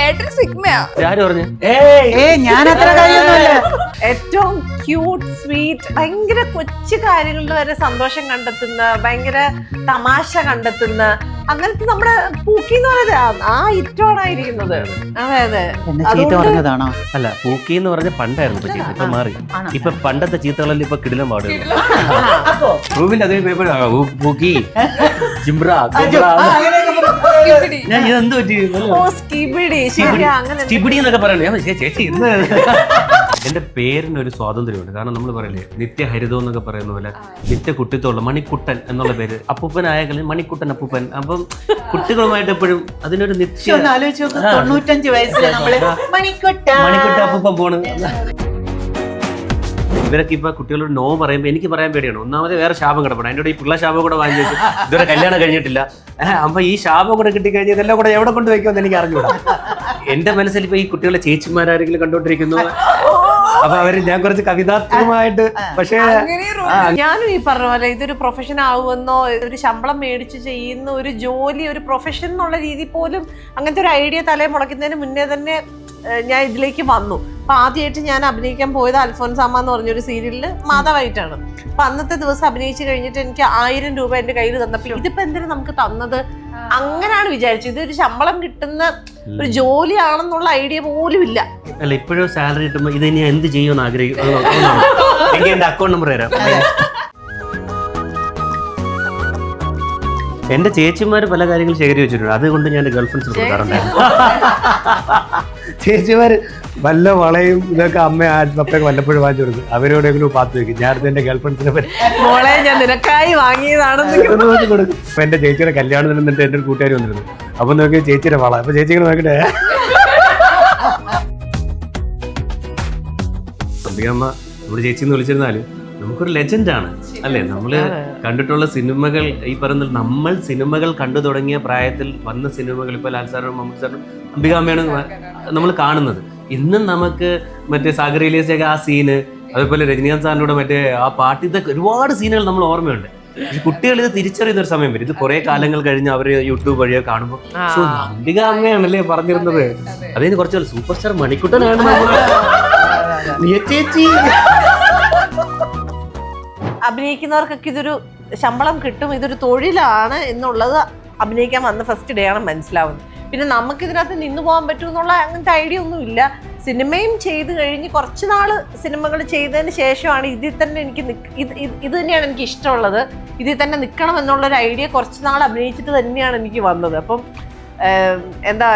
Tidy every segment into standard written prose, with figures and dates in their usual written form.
ഏട്ടൻ സിഗ്മയാ. ആര് പറഞ്ഞു? ഞാൻ അത്ര കാര്യമൊന്നുമില്ല. ഏറ്റവും ക്യൂട്ട് സ്വീറ്റ് ഭയങ്കര കൊച്ചു കാര്യങ്ങളിൽ വരെ സന്തോഷം കണ്ടെത്തുന്ന ഭയങ്കര തമാശ കണ്ടെത്തുന്ന അങ്ങനത്തെ നമ്മുടെ പൂക്കി എന്ന് പറയുന്നത് ആ ഇറ്റോണായിരിക്കുന്നത്. അതെ അതെ. എന്നെ ചീത്ത പറഞ്ഞതാണോ? അല്ല, പൂക്കി എന്ന് പറഞ്ഞ പണ്ടായിരുന്നു ഇപ്പൊ ചീത്ത. ഇപ്പൊ മാറി. ഇപ്പൊ പണ്ടത്തെ ചീത്തകളെല്ലാം ഇപ്പൊ കിടിലം പാടുന്നു. റൂമിന്റെ അതേ പേപ്പർ പൂക്കി ജിംബ്ര ഞാൻ ഇതെന്ത് പറ്റി സ്കിബിഡി എന്നൊക്കെ പറയണേ. ചേച്ചി ഇന്ന് എന്റെ പേരിനൊരു സ്വാതന്ത്ര്യമുണ്ട്. കാരണം നമ്മൾ പറയല്ലേ നിത്യഹരിതം എന്നൊക്കെ പറയുന്ന പോലെ നിത്യ കുട്ടിത്തോളം മണിക്കുട്ടൻ എന്നുള്ള പേര്. അപ്പൂപ്പനായ കളി മണിക്കുട്ടൻ അപ്പൂപ്പൻ. അപ്പം കുട്ടികളുമായിട്ട് എപ്പോഴും അതിനൊരു നിത്യ 95 വയസ്സിൽ മണിക്കുട്ട അപ്പൂപ്പൻ പോണ്. ഇവരൊക്കെ ഇപ്പൊ കുട്ടികളോട് നോ പറയുമ്പോൾ എനിക്ക് പറയാൻ പേടിയാണ്. ഒന്നാമത് വേറെ ശാപം കിടപ്പണം. അതിൻ്റെ ഈ പിള്ള ശാപം കൂടെ വാങ്ങി വെച്ചു. ഇതുവരെ കല്യാണം കഴിഞ്ഞിട്ടില്ല. അപ്പൊ ഈ ശാപം കൂടെ കിട്ടിക്കഴിഞ്ഞാൽ ഇതെല്ലാം കൂടെ എവിടെ കൊണ്ട് വയ്ക്കുമെന്ന് എനിക്ക് അറിഞ്ഞൂടാ. എന്റെ മനസ്സിൽ ഇപ്പൊ ഈ കുട്ടികളെ ചേച്ചിമാരാരെങ്കിലും കണ്ടോണ്ടിരിക്കുന്നു. അപ്പൊ അവര് ഞാൻ കുറച്ച് കവിതാത്മകമായിട്ട് പക്ഷേ ഞാനും ഈ പറഞ്ഞ പോലെ ഇതൊരു പ്രൊഫഷൻ ആവുമെന്നോ ഒരു ശമ്പളം മേടിച്ച് ചെയ്യുന്ന ഒരു ജോലി ഒരു പ്രൊഫഷൻ എന്നുള്ള രീതി പോലും അങ്ങനത്തെ ഒരു ഐഡിയ തലയിൽ മുളയ്ക്കുന്നതിന് മുന്നേ തന്നെ ഞാൻ ഇതിലേക്ക് വന്നു. അപ്പൊ ആദ്യമായിട്ട് ഞാൻ അഭിനയിക്കാൻ പോയത് അൽഫോൻസാമ്മ എന്ന് പറഞ്ഞൊരു സീരിയലില് മാധവായിട്ടാണ്. അപ്പൊ അന്നത്തെ ദിവസം അഭിനയിച്ച് കഴിഞ്ഞിട്ട് എനിക്ക് 1000 രൂപ എന്റെ കയ്യിൽ തന്നപ്പോ ഇതിപ്പോ എന്തിനാ നമുക്ക് തന്നത് അങ്ങനെയാണ് വിചാരിച്ചത്. ഇതൊരു ശമ്പളം കിട്ടുന്ന ഒരു ജോലിയാണെന്നുള്ള ഐഡിയ പോലും ഇല്ല. അല്ല, ഇപ്പോഴും സാലറി കിട്ടുമ്പോ ഇത് ഇനി എന്ത് ചെയ്യുമെന്ന് ആഗ്രഹിക്കുന്നു. എനിക്ക് എന്റെ അക്കൗണ്ട് നമ്പർ തരാം. എന്റെ ചേച്ചിമാര് പല കാര്യങ്ങൾ ശേഖരിച്ച് വെച്ചിട്ടുണ്ട്. അതുകൊണ്ട് ഞാൻ ഗേൾ ഫ്രണ്ട്സിന് കൊടുക്കാറുണ്ടായിരുന്നു. ചേച്ചിമാര് വല്ല വളയും ഇതൊക്കെ അമ്മ പപ്പയൊക്കെ വല്ലപ്പോഴും വാങ്ങിച്ചു കൊടുക്കും. അവരോടെങ്കിലും പാത്ത് വെക്കും. ഞാൻ എന്റെ ഗേൾ ഫ്രണ്ട്സിനെ മോളെ ഞാൻ നിനക്കായി വാങ്ങിയതാണെന്ന് കൊടുക്കും. അപ്പൊ എന്റെ ചേച്ചിയുടെ കല്യാണത്തിന് നിന്നിട്ട് എന്റെ ഒരു കൂട്ടുകാർ വന്നിരുന്നു. അപ്പൊ നോക്കി ചേച്ചിയുടെ വള. അപ്പൊ ചേച്ചികൾ നോക്കട്ടെ അമ്മ നമ്മുടെ ചേച്ചി എന്ന് വിളിച്ചിരുന്നാലും നമുക്കൊരു ലെജൻഡാണ് അല്ലേ. നമ്മള് കണ്ടിട്ടുള്ള സിനിമകൾ ഈ പറയുന്നത് നമ്മൾ സിനിമകൾ കണ്ടു തുടങ്ങിയ പ്രായത്തിൽ വന്ന സിനിമകൾ ഇപ്പൊ ലാൽ സാറും മമ്മൂട്ടി സാറും അംബികാമ്മയാണ് നമ്മൾ കാണുന്നത്. ഇന്നും നമുക്ക് മറ്റേ സാഗരയിലേക്കൊക്കെ ആ സീന്, അതുപോലെ രജനീകാന്ത് സാറിനോട് മറ്റേ ആ പാട്ട്, ഇതൊക്കെ ഒരുപാട് സീനുകൾ നമ്മൾ ഓർമ്മയുണ്ട്. കുട്ടികൾ ഇത് തിരിച്ചറിയുന്ന ഒരു സമയം വരും. ഇത് കുറെ കാലങ്ങൾ കഴിഞ്ഞ് അവര് യൂട്യൂബ് വഴിയൊക്കെ കാണുമ്പോൾ അംബികാമ്മയാണല്ലേ പറഞ്ഞിരുന്നത്. അതിന് കുറച്ച് സൂപ്പർ സ്റ്റാർ മണിക്കുട്ടനാണ് ചേച്ചി. അഭിനയിക്കുന്നവർക്കൊക്കെ ഇതൊരു ശമ്പളം കിട്ടും, ഇതൊരു തൊഴിലാണ് എന്നുള്ളത് അഭിനയിക്കാൻ വന്ന ഫസ്റ്റ് ഡേ ആണ് മനസ്സിലാവുന്നത്. പിന്നെ നമുക്കിതിനകത്ത് നിന്നു പോകാൻ പറ്റും എന്നുള്ള അങ്ങനത്തെ ഐഡിയ ഒന്നും ഇല്ല. സിനിമയും ചെയ്ത് കഴിഞ്ഞ് കുറച്ച് നാള് സിനിമകൾ ചെയ്തതിന് ശേഷമാണ് ഇതിൽ തന്നെ എനിക്ക് ഇത് തന്നെയാണ് എനിക്ക് ഇഷ്ടമുള്ളത്, ഇതിൽ തന്നെ നിൽക്കണം എന്നുള്ളൊരു ഐഡിയ കുറച്ച് നാൾ അഭിനയിച്ചിട്ട് തന്നെയാണ് എനിക്ക് വന്നത്. അപ്പം എന്താ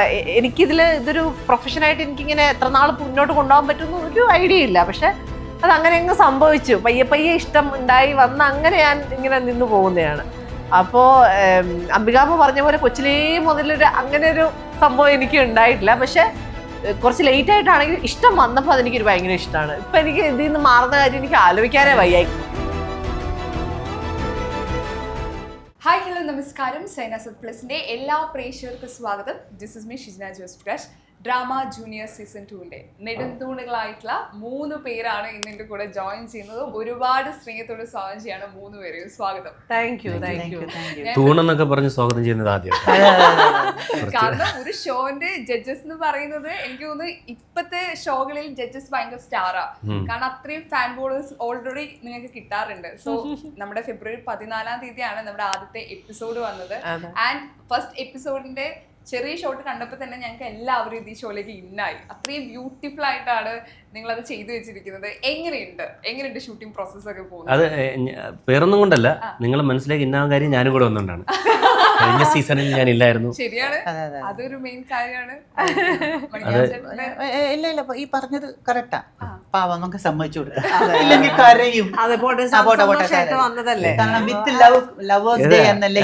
ഇതൊരു പ്രൊഫഷനായിട്ട് എനിക്കിങ്ങനെ എത്ര നാൾ മുന്നോട്ട് കൊണ്ടുപോകാൻ പറ്റുന്ന ഒരു ഐഡിയ ഇല്ല. പക്ഷെ അത് അങ്ങനെ അങ്ങ് സംഭവിച്ചു. പയ്യെ ഇഷ്ടം ഉണ്ടായി വന്ന് അങ്ങനെ ഞാൻ ഇങ്ങനെ നിന്ന് പോകുന്നതാണ്. അപ്പോ അംബികാമ്മ പറഞ്ഞ പോലെ കൊച്ചിലേ മുതലൊരു അങ്ങനെ ഒരു സംഭവം എനിക്ക് ഉണ്ടായിട്ടില്ല. പക്ഷെ കുറച്ച് ലേറ്റ് ആയിട്ടാണെങ്കിൽ ഇഷ്ടം വന്നപ്പോൾ അതെനിക്കൊരു ഭയങ്കര ഇഷ്ടമാണ്. ഇപ്പൊ എനിക്ക് ഇതിൽ നിന്ന് മാറുന്ന കാര്യം എനിക്ക് ആലോചിക്കാനേ വയ്യായി. ഹായ്, ഹലോ, നമസ്കാരം. സൈന സത് പ്ലസിന്റെ എല്ലാ പ്രേക്ഷകർക്കും സ്വാഗതം. This is me Shijna Jose Prakash. Drama junior season 2ന്റെ നെടുന്തൂണുകളായിട്ടുള്ള 3 പേരാണ് ഇന്ന് എന്റെ കൂടെ ജോയിൻ ചെയ്യുന്നത്. ഒരുപാട് സ്നേഹത്തോട് സ്വാഗതം ചെയ്യാണ് 3 പേരെയും. സ്വാഗതം. Thank you. തൂണെന്നൊക്കെ പറഞ്ഞ് സ്വാഗതം ചെയ്യുന്നത് ആദ്യം. കാരണം ഒരു ഷോന്റെ ജഡ്ജസ് എന്ന് പറയുന്നത് എനിക്ക് തോന്നുന്നു ഇപ്പത്തെ ഷോകളിൽ ജഡ്ജസ് ഭയങ്കര സ്റ്റാറാ. കാരണം അത്രയും ഫാൻ ഫോളോവേഴ്സ് ഓൾറെഡി നിങ്ങൾക്ക് കിട്ടാറുണ്ട്. സോ നമ്മുടെ ഫെബ്രുവരി 14-ാം തീയതിയാണ് നമ്മുടെ ആദ്യത്തെ എപ്പിസോഡ് വന്നത്. ആൻഡ് ഫസ്റ്റ് എപ്പിസോഡിന്റെ ചെറിയ ഷോട്ട് കണ്ടപ്പോൾ തന്നെ ഞങ്ങൾക്ക് എല്ലാവരും ഈ ഷോയിലേക്ക് ഇന്നായി. അത്രയും ബ്യൂട്ടിഫുൾ ആയിട്ടാണ് നിങ്ങൾ അത് ചെയ്തു വെച്ചിരിക്കുന്നത്. എങ്ങനെയുണ്ട് ഷൂട്ടിംഗ് പ്രോസസ് ഒക്കെ പോകുന്നത്? അത് വേറൊന്നും കൊണ്ടല്ല, നിങ്ങളെ മനസ്സിലേക്ക് ഇന്നാൻ കാര്യം ഞാനും കൂടെ വന്നുകൊണ്ടാണ്. കഴിഞ്ഞ സീസണിൽ ഞാൻ ഇല്ലായിരുന്നു. ശരിയാണ്, അതൊരു മെയിൻ കാര്യമാണ്. ഇല്ല ഈ പറഞ്ഞത് കറക്റ്റാ. പാവം നമുക്ക് സമ്മതിച്ചു കൊടുക്കാം, ഇല്ലെങ്കിൽ കരയും. കാരണം വിത്ത് ലവേഴ്സ് ഡേ എന്നല്ലേ.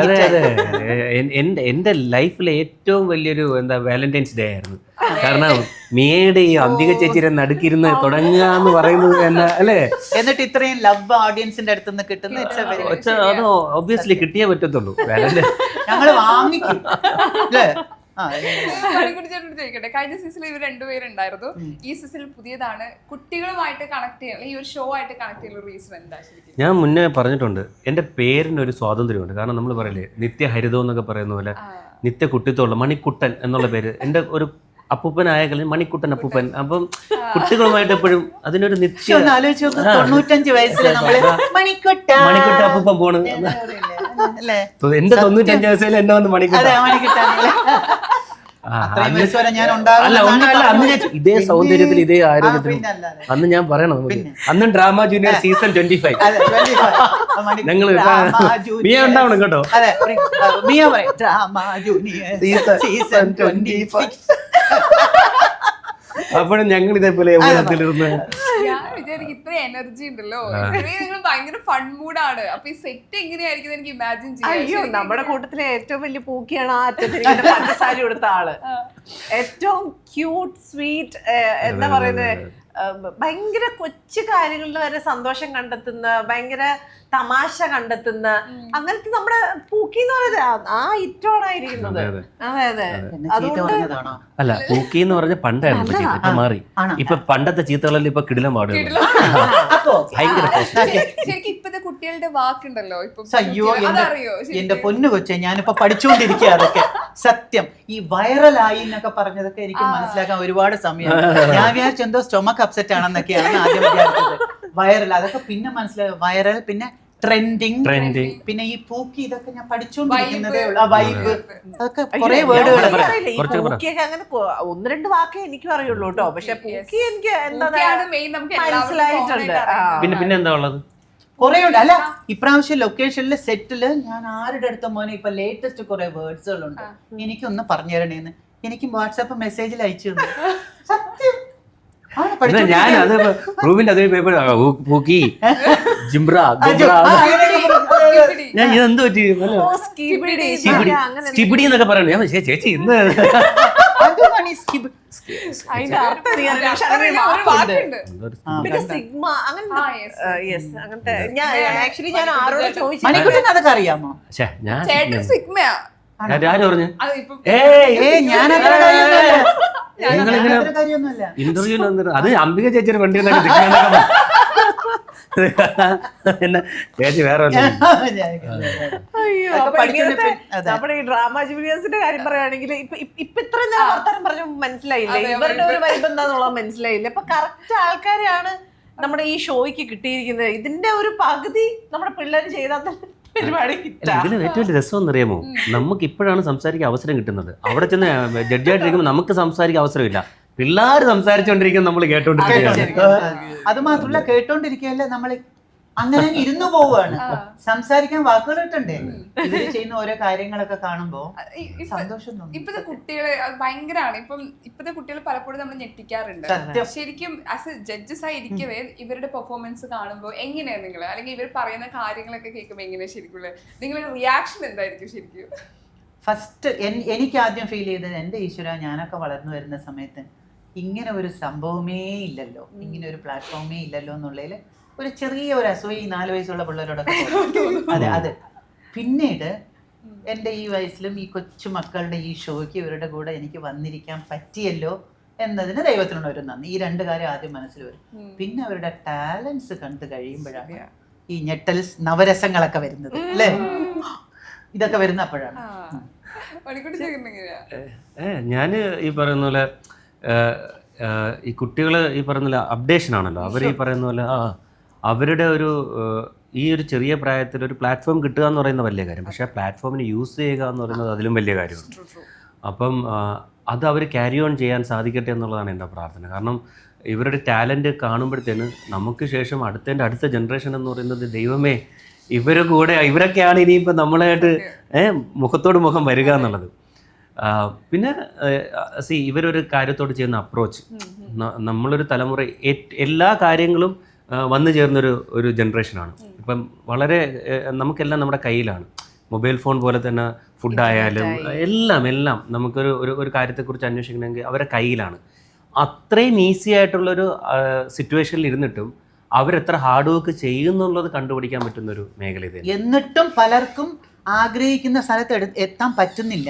എന്റെ ലൈഫിലെ ഏറ്റവും വലിയൊരു വാലന്റൈൻസ് ഡേ ആയിരുന്നു. കാരണം മിയയുടെ ഈ അംബിക ചേച്ചിയുടെ നടുക്കിരുന്ന് തുടങ്ങുക എന്ന് പറയുന്നത് തന്നെ അല്ലേ. എന്നിട്ട് ഇത്രയും ലവ് ഓഡിയൻസിന്റെ അടുത്ത് നിന്ന് കിട്ടുന്ന അത് ഒബ്വിയസ്ലി കിട്ടിയേ പറ്റത്തുള്ളൂ. ഞങ്ങള് വാങ്ങിക്കും അല്ലേ. ചോദിക്കട്ടെ, കഴിഞ്ഞ സീസണിൽ ഇവർ 2 പേരുണ്ടായിരുന്നു. ഈ സീസണിൽ പുതിയതാണ്. കുട്ടികളുമായിട്ട് കണക്ട് ചെയ്യാൻ, ഈ ഒരു ഷോ ആയിട്ട് കണക്ട് ചെയ്യുന്ന റീസൺ എന്താ? ഞാൻ മുന്നേ പറഞ്ഞിട്ടുണ്ട്, എന്റെ പേരിനൊരു സ്വാതന്ത്ര്യമുണ്ട്. കാരണം നമ്മൾ പറയില്ലേ നിത്യഹരിതം എന്നൊക്കെ പറയുന്ന പോലെ നിത്യ കുട്ടിത്തോളം മണിക്കുട്ടൻ എന്നുള്ള പേര്. എൻ്റെ ഒരു അപ്പൂപ്പനായ കളി മണിക്കുട്ടൻ അപ്പൂപ്പൻ. അപ്പം കുട്ടികളുമായിട്ട് എപ്പോഴും അതിനൊരു നിത്യ ഒന്ന് ആലോചിച്ച് നോക്ക്, 95 വയസ്സിൽ നമ്മള് മണിക്കുട്ട മണിക്കുട്ട അപ്പൂപ്പൻ പോണ്. അല്ലേ? എന്റെ 95 വയസ്സിൽ എന്നെ വന്ന് മണിക്കുട്ട. അതെ, മണിക്കുട്ട. ആ, അത്രയും അന്ന് വയസ്സ് വരെ ഞാൻ ഉണ്ടാകും അല്ല ഒന്നല്ല, അന്ന് ഞാൻ ഇതേ സൗന്ദര്യത്തിൽ ഇതേ ആരോഗ്യത്തിൽ പിന്നല്ലാതെ. അന്ന് ഞാൻ പറയണം നമുക്ക്. അന്നും ഡ്രാമ ജൂനിയർ സീസൺ 25 അതെ, 25. ഞങ്ങൾ Drama Junior. മിയ ഉണ്ടാവണം കേട്ടോ. അതെ, മിയ പറയും Drama Junior Season 26. അപ്പോഴും ഞങ്ങൾ ഇതേപോലെ യൗവനത്തിലിരുന്ന് ഞാൻ വിചാരിക്കും ഇത്ര എനർജി ഉണ്ടല്ലോ, ഇത്രയും നിങ്ങൾ ഭയങ്കര ഫൺ മൂഡാണ്. അപ്പൊ ഈ സെറ്റ് എങ്ങനെയായിരിക്കും എനിക്ക് ഇമാജിൻ അയ്യോ, ചെയ്യാം. നമ്മുടെ കൂട്ടത്തിലെ ഏറ്റവും വലിയ പൂക്കിയാണ് ആ അറ്റത്തിന് പഞ്ചസാര കൊടുത്ത ആള്. ഏറ്റവും ക്യൂട്ട് സ്വീറ്റ്, എന്താ പറയുന്നത്, ഭയങ്കര കൊച്ചു കാര്യങ്ങളിൽ വരെ സന്തോഷം കണ്ടെത്തുന്ന, ഭയങ്കര തമാശ കണ്ടെത്തുന്ന, അങ്ങനത്തെ നമ്മുടെ പൂക്കി എന്ന് പറയുന്നത് ആ ഇറ്റോണായിരിക്കുന്നത്. അതെ അതെ. അതുകൊണ്ട് അല്ല, പൂക്കി എന്ന് പറഞ്ഞ പണ്ടായിരുന്നു ഇപ്പൊ ചീത്ത, ഇപ്പൊ മാറി. ഇപ്പൊ പണ്ടത്തെ ചീത്തകളെല്ലാം ഇപ്പൊ കിടിലം പാടുകയാണ്. ഭയങ്കര ശരിക്കും ഇപ്പത്തെ കുട്ടികളുടെ വാക്കുണ്ടല്ലോ ഇപ്പൊ, അയ്യോ അതറിയോ? എന്റെ പൊന്നു കൊച്ചെ, ഞാനിപ്പോ പഠിച്ചുകൊണ്ടിരിക്കുക. അതൊക്കെ സത്യം. ഈ വൈറലായി എന്നൊക്കെ പറഞ്ഞതൊക്കെ എനിക്ക് മനസ്സിലാക്കാൻ ഒരുപാട് സമയം. ഞാൻ വിചാരിച്ചു എന്തോ സ്റ്റൊമക്ക് അപ്സെറ്റ് ആണെന്നൊക്കെയാണ് ആദ്യം വിചാരിച്ചത്. വൈറൽ അതൊക്കെ പിന്നെ മനസ്സിലായി. വൈറൽ, പിന്നെ ട്രെൻഡിങ്, പിന്നെ ഈ പൂക്കി, ഇതൊക്കെ ഞാൻ പഠിച്ചുകൊണ്ടിരിക്കുന്നതേ ഉള്ളൂ. ആ വൈബ്, അതൊക്കെ കുറെ വേർഡുകൾ. ഈ പൂക്കിയൊക്കെ അങ്ങനെ 1-2 വാക്കേ എനിക്കും അറിയുള്ളൂ കേട്ടോ. പക്ഷെ പൂക്കി എനിക്ക് പൂക്കിയാണ് main, നമുക്ക് മനസ്സിലായിട്ടുണ്ട്. പിന്നെ എന്താ ഉള്ളത്? കുറെ ഉണ്ട്. അല്ല, ഇപ്രാവശ്യം ലൊക്കേഷനിലെ സെറ്റില് ഞാൻ ആരുടെ അടുത്ത മോനെ ഇപ്പൊ ലേറ്റസ്റ്റ് കുറെ വേർഡ്സുകളുണ്ട്, എനിക്കൊന്ന് പറഞ്ഞു തരണേന്ന് എനിക്ക് വാട്സാപ്പ് മെസ്സേജിൽ അയച്ചു തന്നു. സത്യം ഞാൻ അത് റൂമിന്റെ അതേ പേപ്പർ പൂക്കി ജിംബ്ര ഞാൻ ഇതെന്ത് പറ്റി സ്കിബിഡി എന്നൊക്കെ പറയണു. ഞാൻ ചേച്ചി ഇന്ന് പിന്നെ സിഗ്മ അങ്ങനത്തെ ആക്ച്വലി ഞാൻ ആരോട് ചോദിച്ചു, മണിക്കുട്ടൻ അതൊക്കെ അറിയാമോ? ചേട്ടൻ സിഗ്മയാ. ആര് പറഞ്ഞു? ഇന്റർവ്യൂല് വന്നിട്ട് അത് അംബിക ചേച്ചിയുടെ വണ്ടി എന്നെ ചേച്ചി വേറെ അയ്യോ. അപ്പൊ ഇങ്ങനത്തെ നമ്മുടെ ഈ ഡ്രാമ ജൂനിയേഴ്സിന്റെ കാര്യം പറയുകയാണെങ്കിൽ ഇപ്പൊ ഇത്ര ഞാൻ വർത്തമാനം പറഞ്ഞു മനസ്സിലായില്ലേ, ഇവരുടെ ഒരു വൈബ് എന്താന്നുള്ളത് മനസ്സിലായില്ലേ. അപ്പൊ കറക്റ്റ് ആൾക്കാരെയാണ് നമ്മുടെ ഈ ഷോയ്ക്ക് കിട്ടിയിരിക്കുന്നത്. ഇതിന്റെ ഒരു പകുതി നമ്മുടെ പിള്ളേർ ചെയ്താൽ ഇതിന് ഏറ്റവും വലിയ രസം എന്നറിയാമോ, നമുക്ക് ഇപ്പോഴാണ് സംസാരിക്കാൻ അവസരം കിട്ടുന്നത്. അവിടെ ചെന്ന് ജഡ്ജായിട്ടിരിക്കുമ്പോൾ നമുക്ക് സംസാരിക്കാൻ അവസരമില്ല. പിള്ളേർ സംസാരിച്ചോണ്ടിരിക്കുന്നത് നമ്മൾ കേട്ടോണ്ടിരിക്കുകയാണ്. അത് മാത്രമല്ല, കേട്ടോണ്ടിരിക്കുകയല്ല, നമ്മൾ അങ്ങനെ ഇരുന്നു പോവുകയാണ്. സംസാരിക്കാൻ വാക്കുകൾ കിട്ടണ്ടേ? ഇവര് ചെയ്യുന്ന ഓരോ കാര്യങ്ങളൊക്കെ കാണുമ്പോ സന്തോഷം തോന്നും. ഇപ്പത്തെ കുട്ടികള് ഭയങ്കരമാണ്. ഇപ്പത്തെ കുട്ടികൾ പലപ്പോഴും നമ്മൾ ഞെട്ടിക്കാറുണ്ട്. ശരിക്കും ആസ് എ ജഡ്ജസ് ആയി ഇരിക്കവേ ഇവരുടെ പെർഫോമൻസ് കാണുമ്പോൾ എങ്ങനെയാ നിങ്ങൾ, അല്ലെങ്കിൽ ഇവർ പറയുന്ന കാര്യങ്ങളൊക്കെ കേൾക്കുമ്പോൾ എങ്ങനെയാ ശരിക്കും നിങ്ങളുടെ റിയാക്ഷൻ എന്തായിരിക്കും ശരിക്കും? ഫസ്റ്റ് എനിക്ക് ആദ്യം ഫീൽ ചെയ്തത്, എൻ്റെ ഈശ്വര, ഞാനൊക്കെ വളർന്നു വരുന്ന സമയത്ത് ഇങ്ങനെ ഒരു സംഭവമേ ഇല്ലല്ലോ, ഇങ്ങനെ ഒരു പ്ലാറ്റ്ഫോമേ ഇല്ലല്ലോ എന്നുള്ളതിൽ ഒരു ചെറിയ ഒരു അസൂയ 4 വയസ്സുള്ള പിള്ളേരോടൊക്കെ. അതെ അതെ. പിന്നീട് എൻ്റെ ഈ വയസ്സിലും ഈ കൊച്ചു മക്കളുടെ ഈ ഷോയ്ക്ക് ഇവരുടെ കൂടെ എനിക്ക് വന്നിരിക്കാൻ പറ്റിയല്ലോ എന്നതിന് ദൈവത്തിനുള്ള ഒരു നന്ദി. ഈ 2 കാര്യം ആദ്യം മനസ്സിൽ വരും. പിന്നെ അവരുടെ ടാലൻസ് കണ്ടു കഴിയുമ്പോഴാണ് ഈ ഞെട്ടൽ നവരസങ്ങളൊക്കെ വരുന്നത്, അല്ലേ? ഇതൊക്കെ വരുന്ന അപ്പോഴാണ്. ഞാന് ഈ പറയുന്ന പോലെ ഈ കുട്ടികൾ ഈ പറയുന്ന പോലെ അപ്ഡേഷൻ ആണല്ലോ. അവർ ഈ പറയുന്ന പോലെ അവരുടെ ഒരു ഈ ഒരു ചെറിയ പ്രായത്തിൽ ഒരു പ്ലാറ്റ്ഫോം കിട്ടുക എന്ന് പറയുന്ന വലിയ കാര്യം. പക്ഷേ പ്ലാറ്റ്ഫോമിന് യൂസ് ചെയ്യുക എന്ന് പറയുന്നത് അതിലും വലിയ കാര്യമാണ്. അപ്പം അത് അവർ ക്യാരി ഓൺ ചെയ്യാൻ സാധിക്കട്ടെ എന്നുള്ളതാണ് എൻ്റെ പ്രാർത്ഥന. കാരണം ഇവരുടെ ടാലൻറ്റ് കാണുമ്പോഴത്തേന് നമുക്ക് ശേഷം അടുത്ത ജനറേഷൻ എന്ന് പറയുന്നത് ദൈവമേ ഇവരൊക്കെയാണ് ഇനിയിപ്പോൾ നമ്മളായിട്ട് മുഖത്തോട് മുഖം വരിക എന്നുള്ളത്. പിന്നെ ഇവരൊരു കാര്യത്തോട് ചെയ്യുന്ന അപ്രോച്ച്, നമ്മളൊരു തലമുറ എല്ലാ കാര്യങ്ങളും വന്നു ചേർന്നൊരു ജനറേഷനാണ്. ഇപ്പം വളരെ നമുക്കെല്ലാം നമ്മുടെ കയ്യിലാണ്. മൊബൈൽ ഫോൺ പോലെ തന്നെ ഫുഡായാലും എല്ലാം നമുക്കൊരു കാര്യത്തെക്കുറിച്ച് അന്വേഷിക്കണമെങ്കിൽ അവരുടെ കയ്യിലാണ്. അത്രയും ഈസി ആയിട്ടുള്ളൊരു സിറ്റുവേഷനിൽ ഇരുന്നിട്ടും അവരെത്ര ഹാർഡ് വർക്ക് ചെയ്യുന്നുള്ളത് കണ്ടുപിടിക്കാൻ പറ്റുന്നൊരു മേഖല ഇത്. എന്നിട്ടും പലർക്കും ആഗ്രഹിക്കുന്ന സ്ഥലത്ത് എത്താൻ പറ്റുന്നില്ല.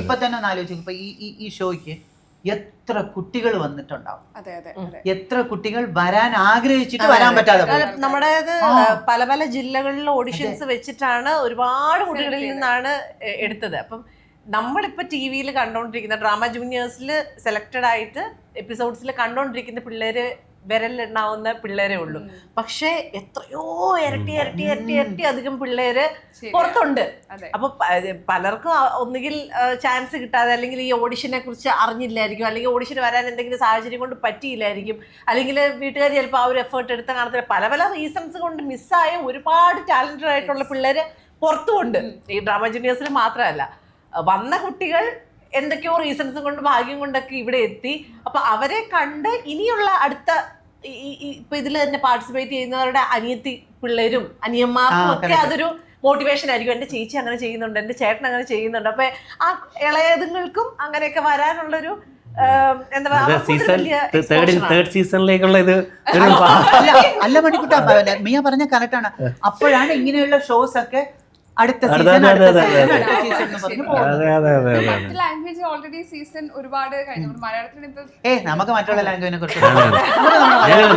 ഇപ്പൊ തന്നെ ഒന്ന് ആലോചിക്കും, ഇപ്പൊ ഈ ഷോയ്ക്ക് എത്ര കുട്ടികൾ വന്നിട്ടുണ്ടാവും, എത്ര കുട്ടികൾ വരാൻ ആഗ്രഹിച്ചിട്ട് വരാൻ പറ്റാതെ. നമ്മുടെ പല പല ജില്ലകളിലെ ഓഡിഷൻസ് വെച്ചിട്ടാണ് ഒരുപാട് കുട്ടികളിൽ നിന്നാണ് എടുത്തത്. അപ്പം നമ്മളിപ്പോ ടി വിയിൽ കണ്ടോണ്ടിരിക്കുന്ന ഡ്രാമ ജൂനിയേഴ്സിൽ സെലക്ടഡ് ആയിട്ട് എപ്പിസോഡ്സിൽ കണ്ടോണ്ടിരിക്കുന്ന പിള്ളേര് വിരലിലുണ്ടാവുന്ന പിള്ളേരേ ഉള്ളൂ. പക്ഷെ എത്രയോ ഇരട്ടി ഇരട്ടി ഇരട്ടി ഇരട്ടി അധികം പിള്ളേര് പുറത്തുണ്ട്. അപ്പൊ പലർക്കും ഒന്നുകിൽ ചാൻസ് കിട്ടാതെ, അല്ലെങ്കിൽ ഈ ഓഡിഷനെ കുറിച്ച് അറിഞ്ഞില്ലായിരിക്കും, അല്ലെങ്കിൽ ഓഡിഷൻ വരാൻ എന്തെങ്കിലും സാഹചര്യം കൊണ്ട് പറ്റിയില്ലായിരിക്കും, അല്ലെങ്കിൽ വീട്ടുകാർ ചിലപ്പോൾ ആ ഒരു എഫേർട്ട് എടുത്ത കാണത്തില്ല. പല പല റീസൺസ് കൊണ്ട് മിസ്സായ ഒരുപാട് ടാലന്റഡ് ആയിട്ടുള്ള പിള്ളേര് പുറത്തുമുണ്ട്. ഈ ഡ്രാമ ജൂനിയേഴ്സിൽ മാത്രമല്ല, വന്ന കുട്ടികൾ എന്തൊക്കെയോ റീസൺസ് കൊണ്ട് ഭാഗ്യം കൊണ്ടൊക്കെ ഇവിടെ എത്തി. അപ്പൊ അവരെ കണ്ട് ഇനിയുള്ള അടുത്ത ഇപ്പൊ ഇതിൽ തന്നെ പാർട്ടിസിപ്പേറ്റ് ചെയ്യുന്നവരുടെ അനിയത്തി പിള്ളേരും അനിയന്മാർക്കും ഒക്കെ അതൊരു മോട്ടിവേഷൻ ആയിരിക്കും. എന്റെ ചേച്ചി അങ്ങനെ ചെയ്യുന്നുണ്ട്, എന്റെ ചേട്ടൻ അങ്ങനെ ചെയ്യുന്നുണ്ട്. അപ്പൊ ആ ഇളയതുങ്ങൾക്കും അങ്ങനെയൊക്കെ വരാനുള്ളൊരു എന്താ പറയാ സീസണിലേക്കുള്ള ഇത് അല്ല മണിക്കുട്ടാ, മിയ പറഞ്ഞ കറക്റ്റാണ്. അപ്പോഴാണ് ഇങ്ങനെയുള്ള ഷോസ് ഒക്കെ അടുത്ത സീസൺ ലാംഗ്വേജ് ഓൾറെഡി സീസൺ ഒരുപാട് കഴിഞ്ഞു. മലയാളത്തിൽ നമുക്ക് മറ്റുള്ള ലാംഗ്വേജിനെ കുറിച്ച്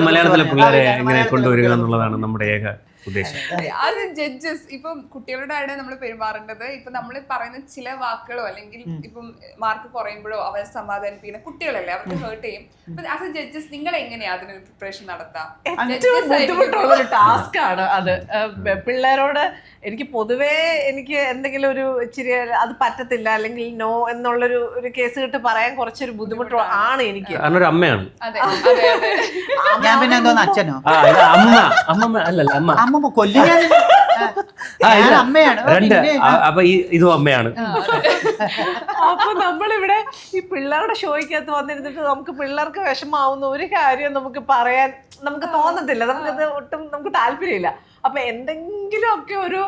മലയാളത്തിലെ പിള്ളേരെ എങ്ങനെ കൊണ്ടുവരിക എന്നുള്ളതാണ് നമ്മുടെ ഏക ഉദ്ദേശം. അത് ജഡ്ജസ് ഇപ്പം കുട്ടികളുടെയാണ് നമ്മൾ പെരുമാറേണ്ടത്. ഇപ്പൊ നമ്മൾ പറയുന്ന ചില വാക്കുകളോ അല്ലെങ്കിൽ ഇപ്പം മാർക്ക് കുറയുമ്പോഴോ അവരെ സമാധാനിപ്പിക്കുന്ന കുട്ടികളല്ലേ, അവർക്ക് ഹേർട്ട് ചെയ്യും. അപ്പൊ ആസ് എ ജഡ്ജസ് നിങ്ങൾ എങ്ങനെയാ അതിനൊരു പ്രിപ്പറേഷൻ നടത്താം? ഏറ്റവും ബുദ്ധിമുട്ടുള്ളൊരു ടാസ്ക് ആണ് അത്. പിള്ളേരോട് എനിക്ക് പൊതുവേ എനിക്ക് എന്തെങ്കിലും ഒരു ഇച്ചിരി അത് പറ്റത്തില്ല അല്ലെങ്കിൽ നോ എന്നുള്ളൊരു കേസ് കിട്ട് പറയാൻ കുറച്ചൊരു ബുദ്ധിമുട്ട് ആണ് എനിക്ക്. കാരണം ഒരു അമ്മയാണ്. ഞാൻ പിന്നെ എന്തോന്ന് അച്ഛനോ അമ്മ അല്ലല്ല അമ്മ അമ്മ കൊല്ലു ഞാൻ അമ്മയാണ്. അപ്പൊ ഇതും അമ്മയാണ്. അപ്പൊ നമ്മളിവിടെ ഈ പിള്ളേരുടെ ഷോയ്ക്കകത്ത് വന്നിരുന്നിട്ട് നമുക്ക് പിള്ളേർക്ക് വിഷമാവുന്ന ഒരു കാര്യം നമുക്ക് പറയാൻ നമുക്ക് തോന്നത്തില്ല, നമുക്കത് ഒട്ടും നമുക്ക് താല്പര്യമില്ല. അപ്പൊ എന്തെങ്കിലുമൊക്കെ ഒരു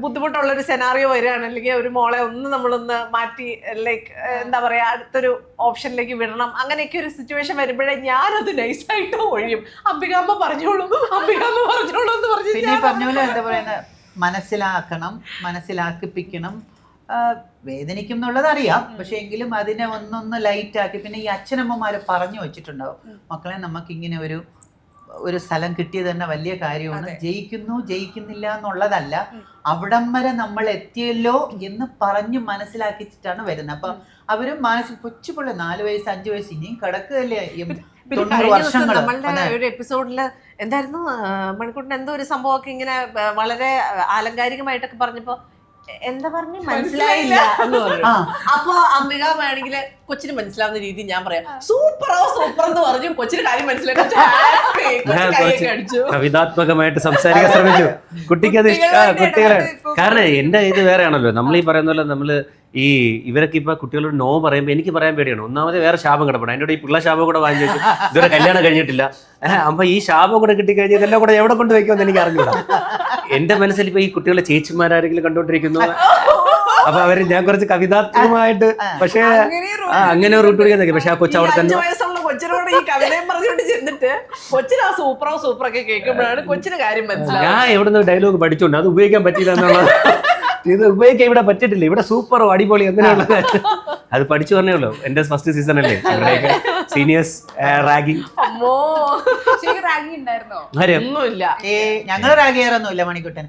ബുദ്ധിമുട്ടുള്ളൊരു സെനാറിയോ വരികയാണ്, അല്ലെങ്കിൽ ഒരു മോളെ നമ്മളൊന്ന് മാറ്റി ലൈക്ക് എന്താ പറയാ അടുത്തൊരു ഓപ്ഷനിലേക്ക് വിടണം, അങ്ങനെയൊക്കെ ഒരു സിറ്റുവേഷൻ വരുമ്പോഴേ ഞാനത് നൈസായിട്ട് ഒഴിയും. അംബികാമ്മ പറഞ്ഞോളൂ എന്ന് പറഞ്ഞു. പിന്നെ പറഞ്ഞ പോലെ എന്താ പറയുന്നത്, മനസ്സിലാക്കണം, മനസ്സിലാക്കിപ്പിക്കണം. വേദനിക്കും എന്നുള്ളത് അറിയാം, പക്ഷെ എങ്കിലും അതിനെ ഒന്നൊന്ന് ലൈറ്റ് ആക്കി. പിന്നെ ഈ അച്ഛനമ്മമാര് പറഞ്ഞു വെച്ചിട്ടുണ്ടാവും, മക്കളെ നമുക്ക് ഇങ്ങനെ ഒരു സ്ഥലം കിട്ടിയത് തന്നെ വലിയ കാര്യമാണ്. ജയിക്കുന്നു ജയിക്കുന്നില്ല എന്നുള്ളതല്ല, അവിടം വരെ നമ്മൾ എത്തിയല്ലോ എന്ന് പറഞ്ഞ് മനസ്സിലാക്കിച്ചിട്ടാണ് വരുന്നത്. അപ്പൊ അവരും മനസ്സിൽ കൊച്ചുപിള്ള 4 വയസ്സ് 5 വയസ്സ് ഇനിയും കിടക്കുകയല്ലേ 90 വർഷങ്ങൾ. നമ്മളുടെ ഒരു എപ്പിസോഡില് എന്തായിരുന്നു മണിക്കൂട്ടിന് എന്തോ ഒരു സംഭവമൊക്കെ ഇങ്ങനെ വളരെ ആലങ്കാരികമായിട്ടൊക്കെ പറഞ്ഞപ്പോ എന്താ പറഞ്ഞു മനസ്സിലായില്ല എന്ന് പറഞ്ഞു. അപ്പൊ അംബികാമ്മയാണെങ്കില് കൊച്ചിന് മനസ്സിലാവുന്ന രീതി ഞാൻ പറയാം, സൂപ്പർ എന്ന് പറഞ്ഞു. കൊച്ചിന് കാര്യം മനസ്സിലായി, കവിതാത്മകമായിട്ട് സംസാരിക്കാൻ ശ്രമിച്ചു. കുട്ടിക്ക് അത് കുട്ടികളെ കാരണം എന്റെ ഇത് വേറെയാണല്ലോ. നമ്മൾ ഈ പറയുന്ന പോലെ നമ്മള് ഇവരൊക്കെ ഇപ്പൊ കുട്ടികളോട് നോ പറയുമ്പോൾ എനിക്ക് പറയാൻ പേടിയാണ്. ഒന്നാമത് വേറെ ശാപം കിടപ്പണം, അതിൻ്റെ ഈ പിള്ള ശാപം കൂടെ വാങ്ങി വെച്ചു. ഇതുവരെ കല്യാണം കഴിഞ്ഞിട്ടില്ല. അപ്പൊ ഈ ശാപം കൂടെ കിട്ടിക്കഴിഞ്ഞാൽ ഇതെല്ലാം കൂടെ എവിടെ കൊണ്ട് വയ്ക്കുമെന്ന് എനിക്ക് അറിഞ്ഞൂടാ. എന്റെ മനസ്സിൽ ഇപ്പൊ ഈ കുട്ടികളെ ചേച്ചിമാരാരെങ്കിലും കണ്ടോണ്ടിരിക്കുന്നു, അപ്പൊ അവര് ഞാൻ കുറച്ച് കവിതാത്മകമായിട്ട് പക്ഷേ അങ്ങനെ റൂട്ട് പിടിക്കാൻ, പക്ഷെ ആ കൊച്ചു അവിടെ തന്നെ കൊച്ചിനോട് ഈ കവിതയും പറഞ്ഞുകൊണ്ട് ചെന്നിട്ട് കൊച്ചിന് ആ സൂപ്പറൊക്കെ കേൾക്കുമ്പോഴാണ് കൊച്ചിന് കാര്യം മനസ്സിലാവും. ഞാൻ എവിടുന്ന് ഡയലോഗ് പഠിച്ചോണ്ട് അത് ഉപയോഗിക്കാൻ പറ്റില്ല എന്നുള്ളത്. ഇത് ഉപയോഗിക്കാൻ ഇവിടെ പറ്റിട്ടില്ല, ഇവിടെ സൂപ്പറോ അടിപൊളി അങ്ങനെയുള്ള അത് പഠിച്ചു പറഞ്ഞേ ഉള്ളൂ. എന്റെ ഫസ്റ്റ് സീസൺ അല്ലേ, ഇവിടെയൊക്കെ സീനിയേഴ്സ് റാഗിങ്. ഒന്നുമില്ല, ഞങ്ങള് റാഗ് ചെയ്യാറൊന്നുമില്ല. മണിക്കുട്ടൻ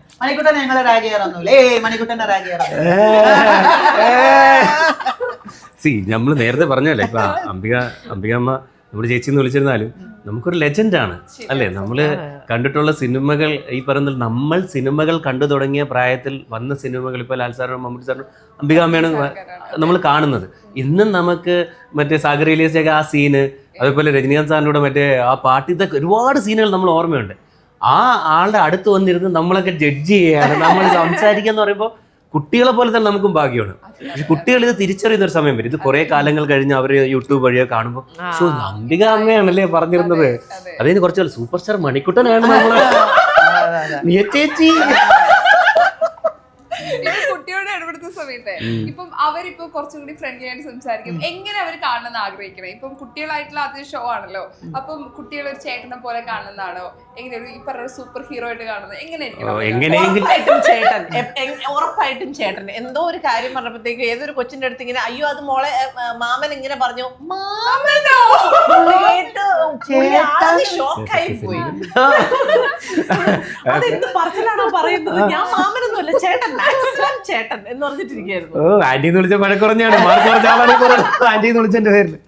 ഞങ്ങള് റാഗ് ചെയ്യാറൊന്നുമില്ല. മണിക്കുട്ടനെ റാഗ് ചെയ്യാറൊന്നുമില്ല. നമ്മള് നേരത്തെ പറഞ്ഞല്ലേ, ഇപ്പൊ അംബികാമ്മ നമ്മുടെ ചേച്ചി എന്ന് വിളിച്ചിരുന്നാലും നമുക്കൊരു ലെജൻഡാണ് അല്ലേ. നമ്മള് കണ്ടിട്ടുള്ള സിനിമകൾ ഈ പറയുന്ന നമ്മൾ സിനിമകൾ കണ്ടു തുടങ്ങിയ പ്രായത്തിൽ വന്ന സിനിമകൾ, ഇപ്പൊ ലാൽ സാറിനും മമ്മൂട്ടി സാറിനും അംബികാമ്മയാണ് നമ്മൾ കാണുന്നത്. ഇന്നും നമുക്ക് മറ്റേ സാഗർ ഇലിയസിന്റെ ആ സീന്, അതുപോലെ രജനീകാന്ത് സാറിനോട് മറ്റേ ആ പാട്ട്, ഇതൊക്കെ ഒരുപാട് സീനുകൾ നമ്മൾ ഓർമ്മയുണ്ട്. ആ ആളുടെ അടുത്ത് വന്നിരുന്ന് നമ്മളൊക്കെ ജഡ്ജ് ചെയ്യുകയാണ്, നമ്മൾ സംസാരിക്കുക എന്ന് പറയുമ്പോൾ കുട്ടികളെ പോലെ തന്നെ നമുക്കും ഭാഗ്യമാണ്. പക്ഷെ കുട്ടികൾ ഇത് തിരിച്ചറിയുന്ന ഒരു സമയം വരും. ഇത് കുറെ കാലങ്ങൾ കഴിഞ്ഞ് അവര് യൂട്യൂബ് വഴിയോ കാണുമ്പോൾ അംബിക അമ്മയാണല്ലേ പറഞ്ഞിരുന്നത്, അതിന് കുറച്ച് സൂപ്പർ സ്റ്റാർ മണിക്കുട്ടനാണ് നമ്മള് ചേച്ചി. കുട്ടിയോട് ഇടപെടുന്ന സമയത്ത് ഇപ്പം അവരിപ്പോ കുറച്ചും കൂടി ഫ്രണ്ട്ലി ആയിട്ട് സംസാരിക്കും. എങ്ങനെ അവർ കാണണമെന്ന് ആഗ്രഹിക്കണം? ഇപ്പം കുട്ടികളായിട്ടുള്ള ആദ്യ ഷോ ആണല്ലോ, അപ്പം കുട്ടികൾ ഒരു ചേട്ടനെ പോലെ കാണുന്നതാണോ, എങ്ങനെ ഈ പറഞ്ഞ സൂപ്പർ ഹീറോ ആയിട്ട് കാണുന്നത് എങ്ങനെയായിരിക്കും? ഉറപ്പായിട്ടും ചേട്ടൻ എന്തോ ഒരു കാര്യം പറഞ്ഞപ്പോഴത്തേക്ക് ഏതൊരു കൊച്ചിന്റെ അടുത്ത് ഇങ്ങനെ അയ്യോ അത് മോളെ മാമൻ ഇങ്ങനെ പറഞ്ഞു, ഷോക്കായി പോയി. അതെന്ത് പറച്ചിലാണോ പറയുന്നത്? ഞാൻ മാമനൊന്നുമല്ല, ചേട്ടൻ, മാക്സിമം ചേട്ടൻ എന്ന് പറഞ്ഞിട്ടിരിക്കുകയായിരുന്നു. ഓ, ആന്റി എന്ന് വിളിച്ച മഴക്കുറഞ്ഞാണ്, മാർക്ക് കുറച്ച ആളാണ് ആന്റി എന്ന് വിളിച്ചെന്റെ പേരില്.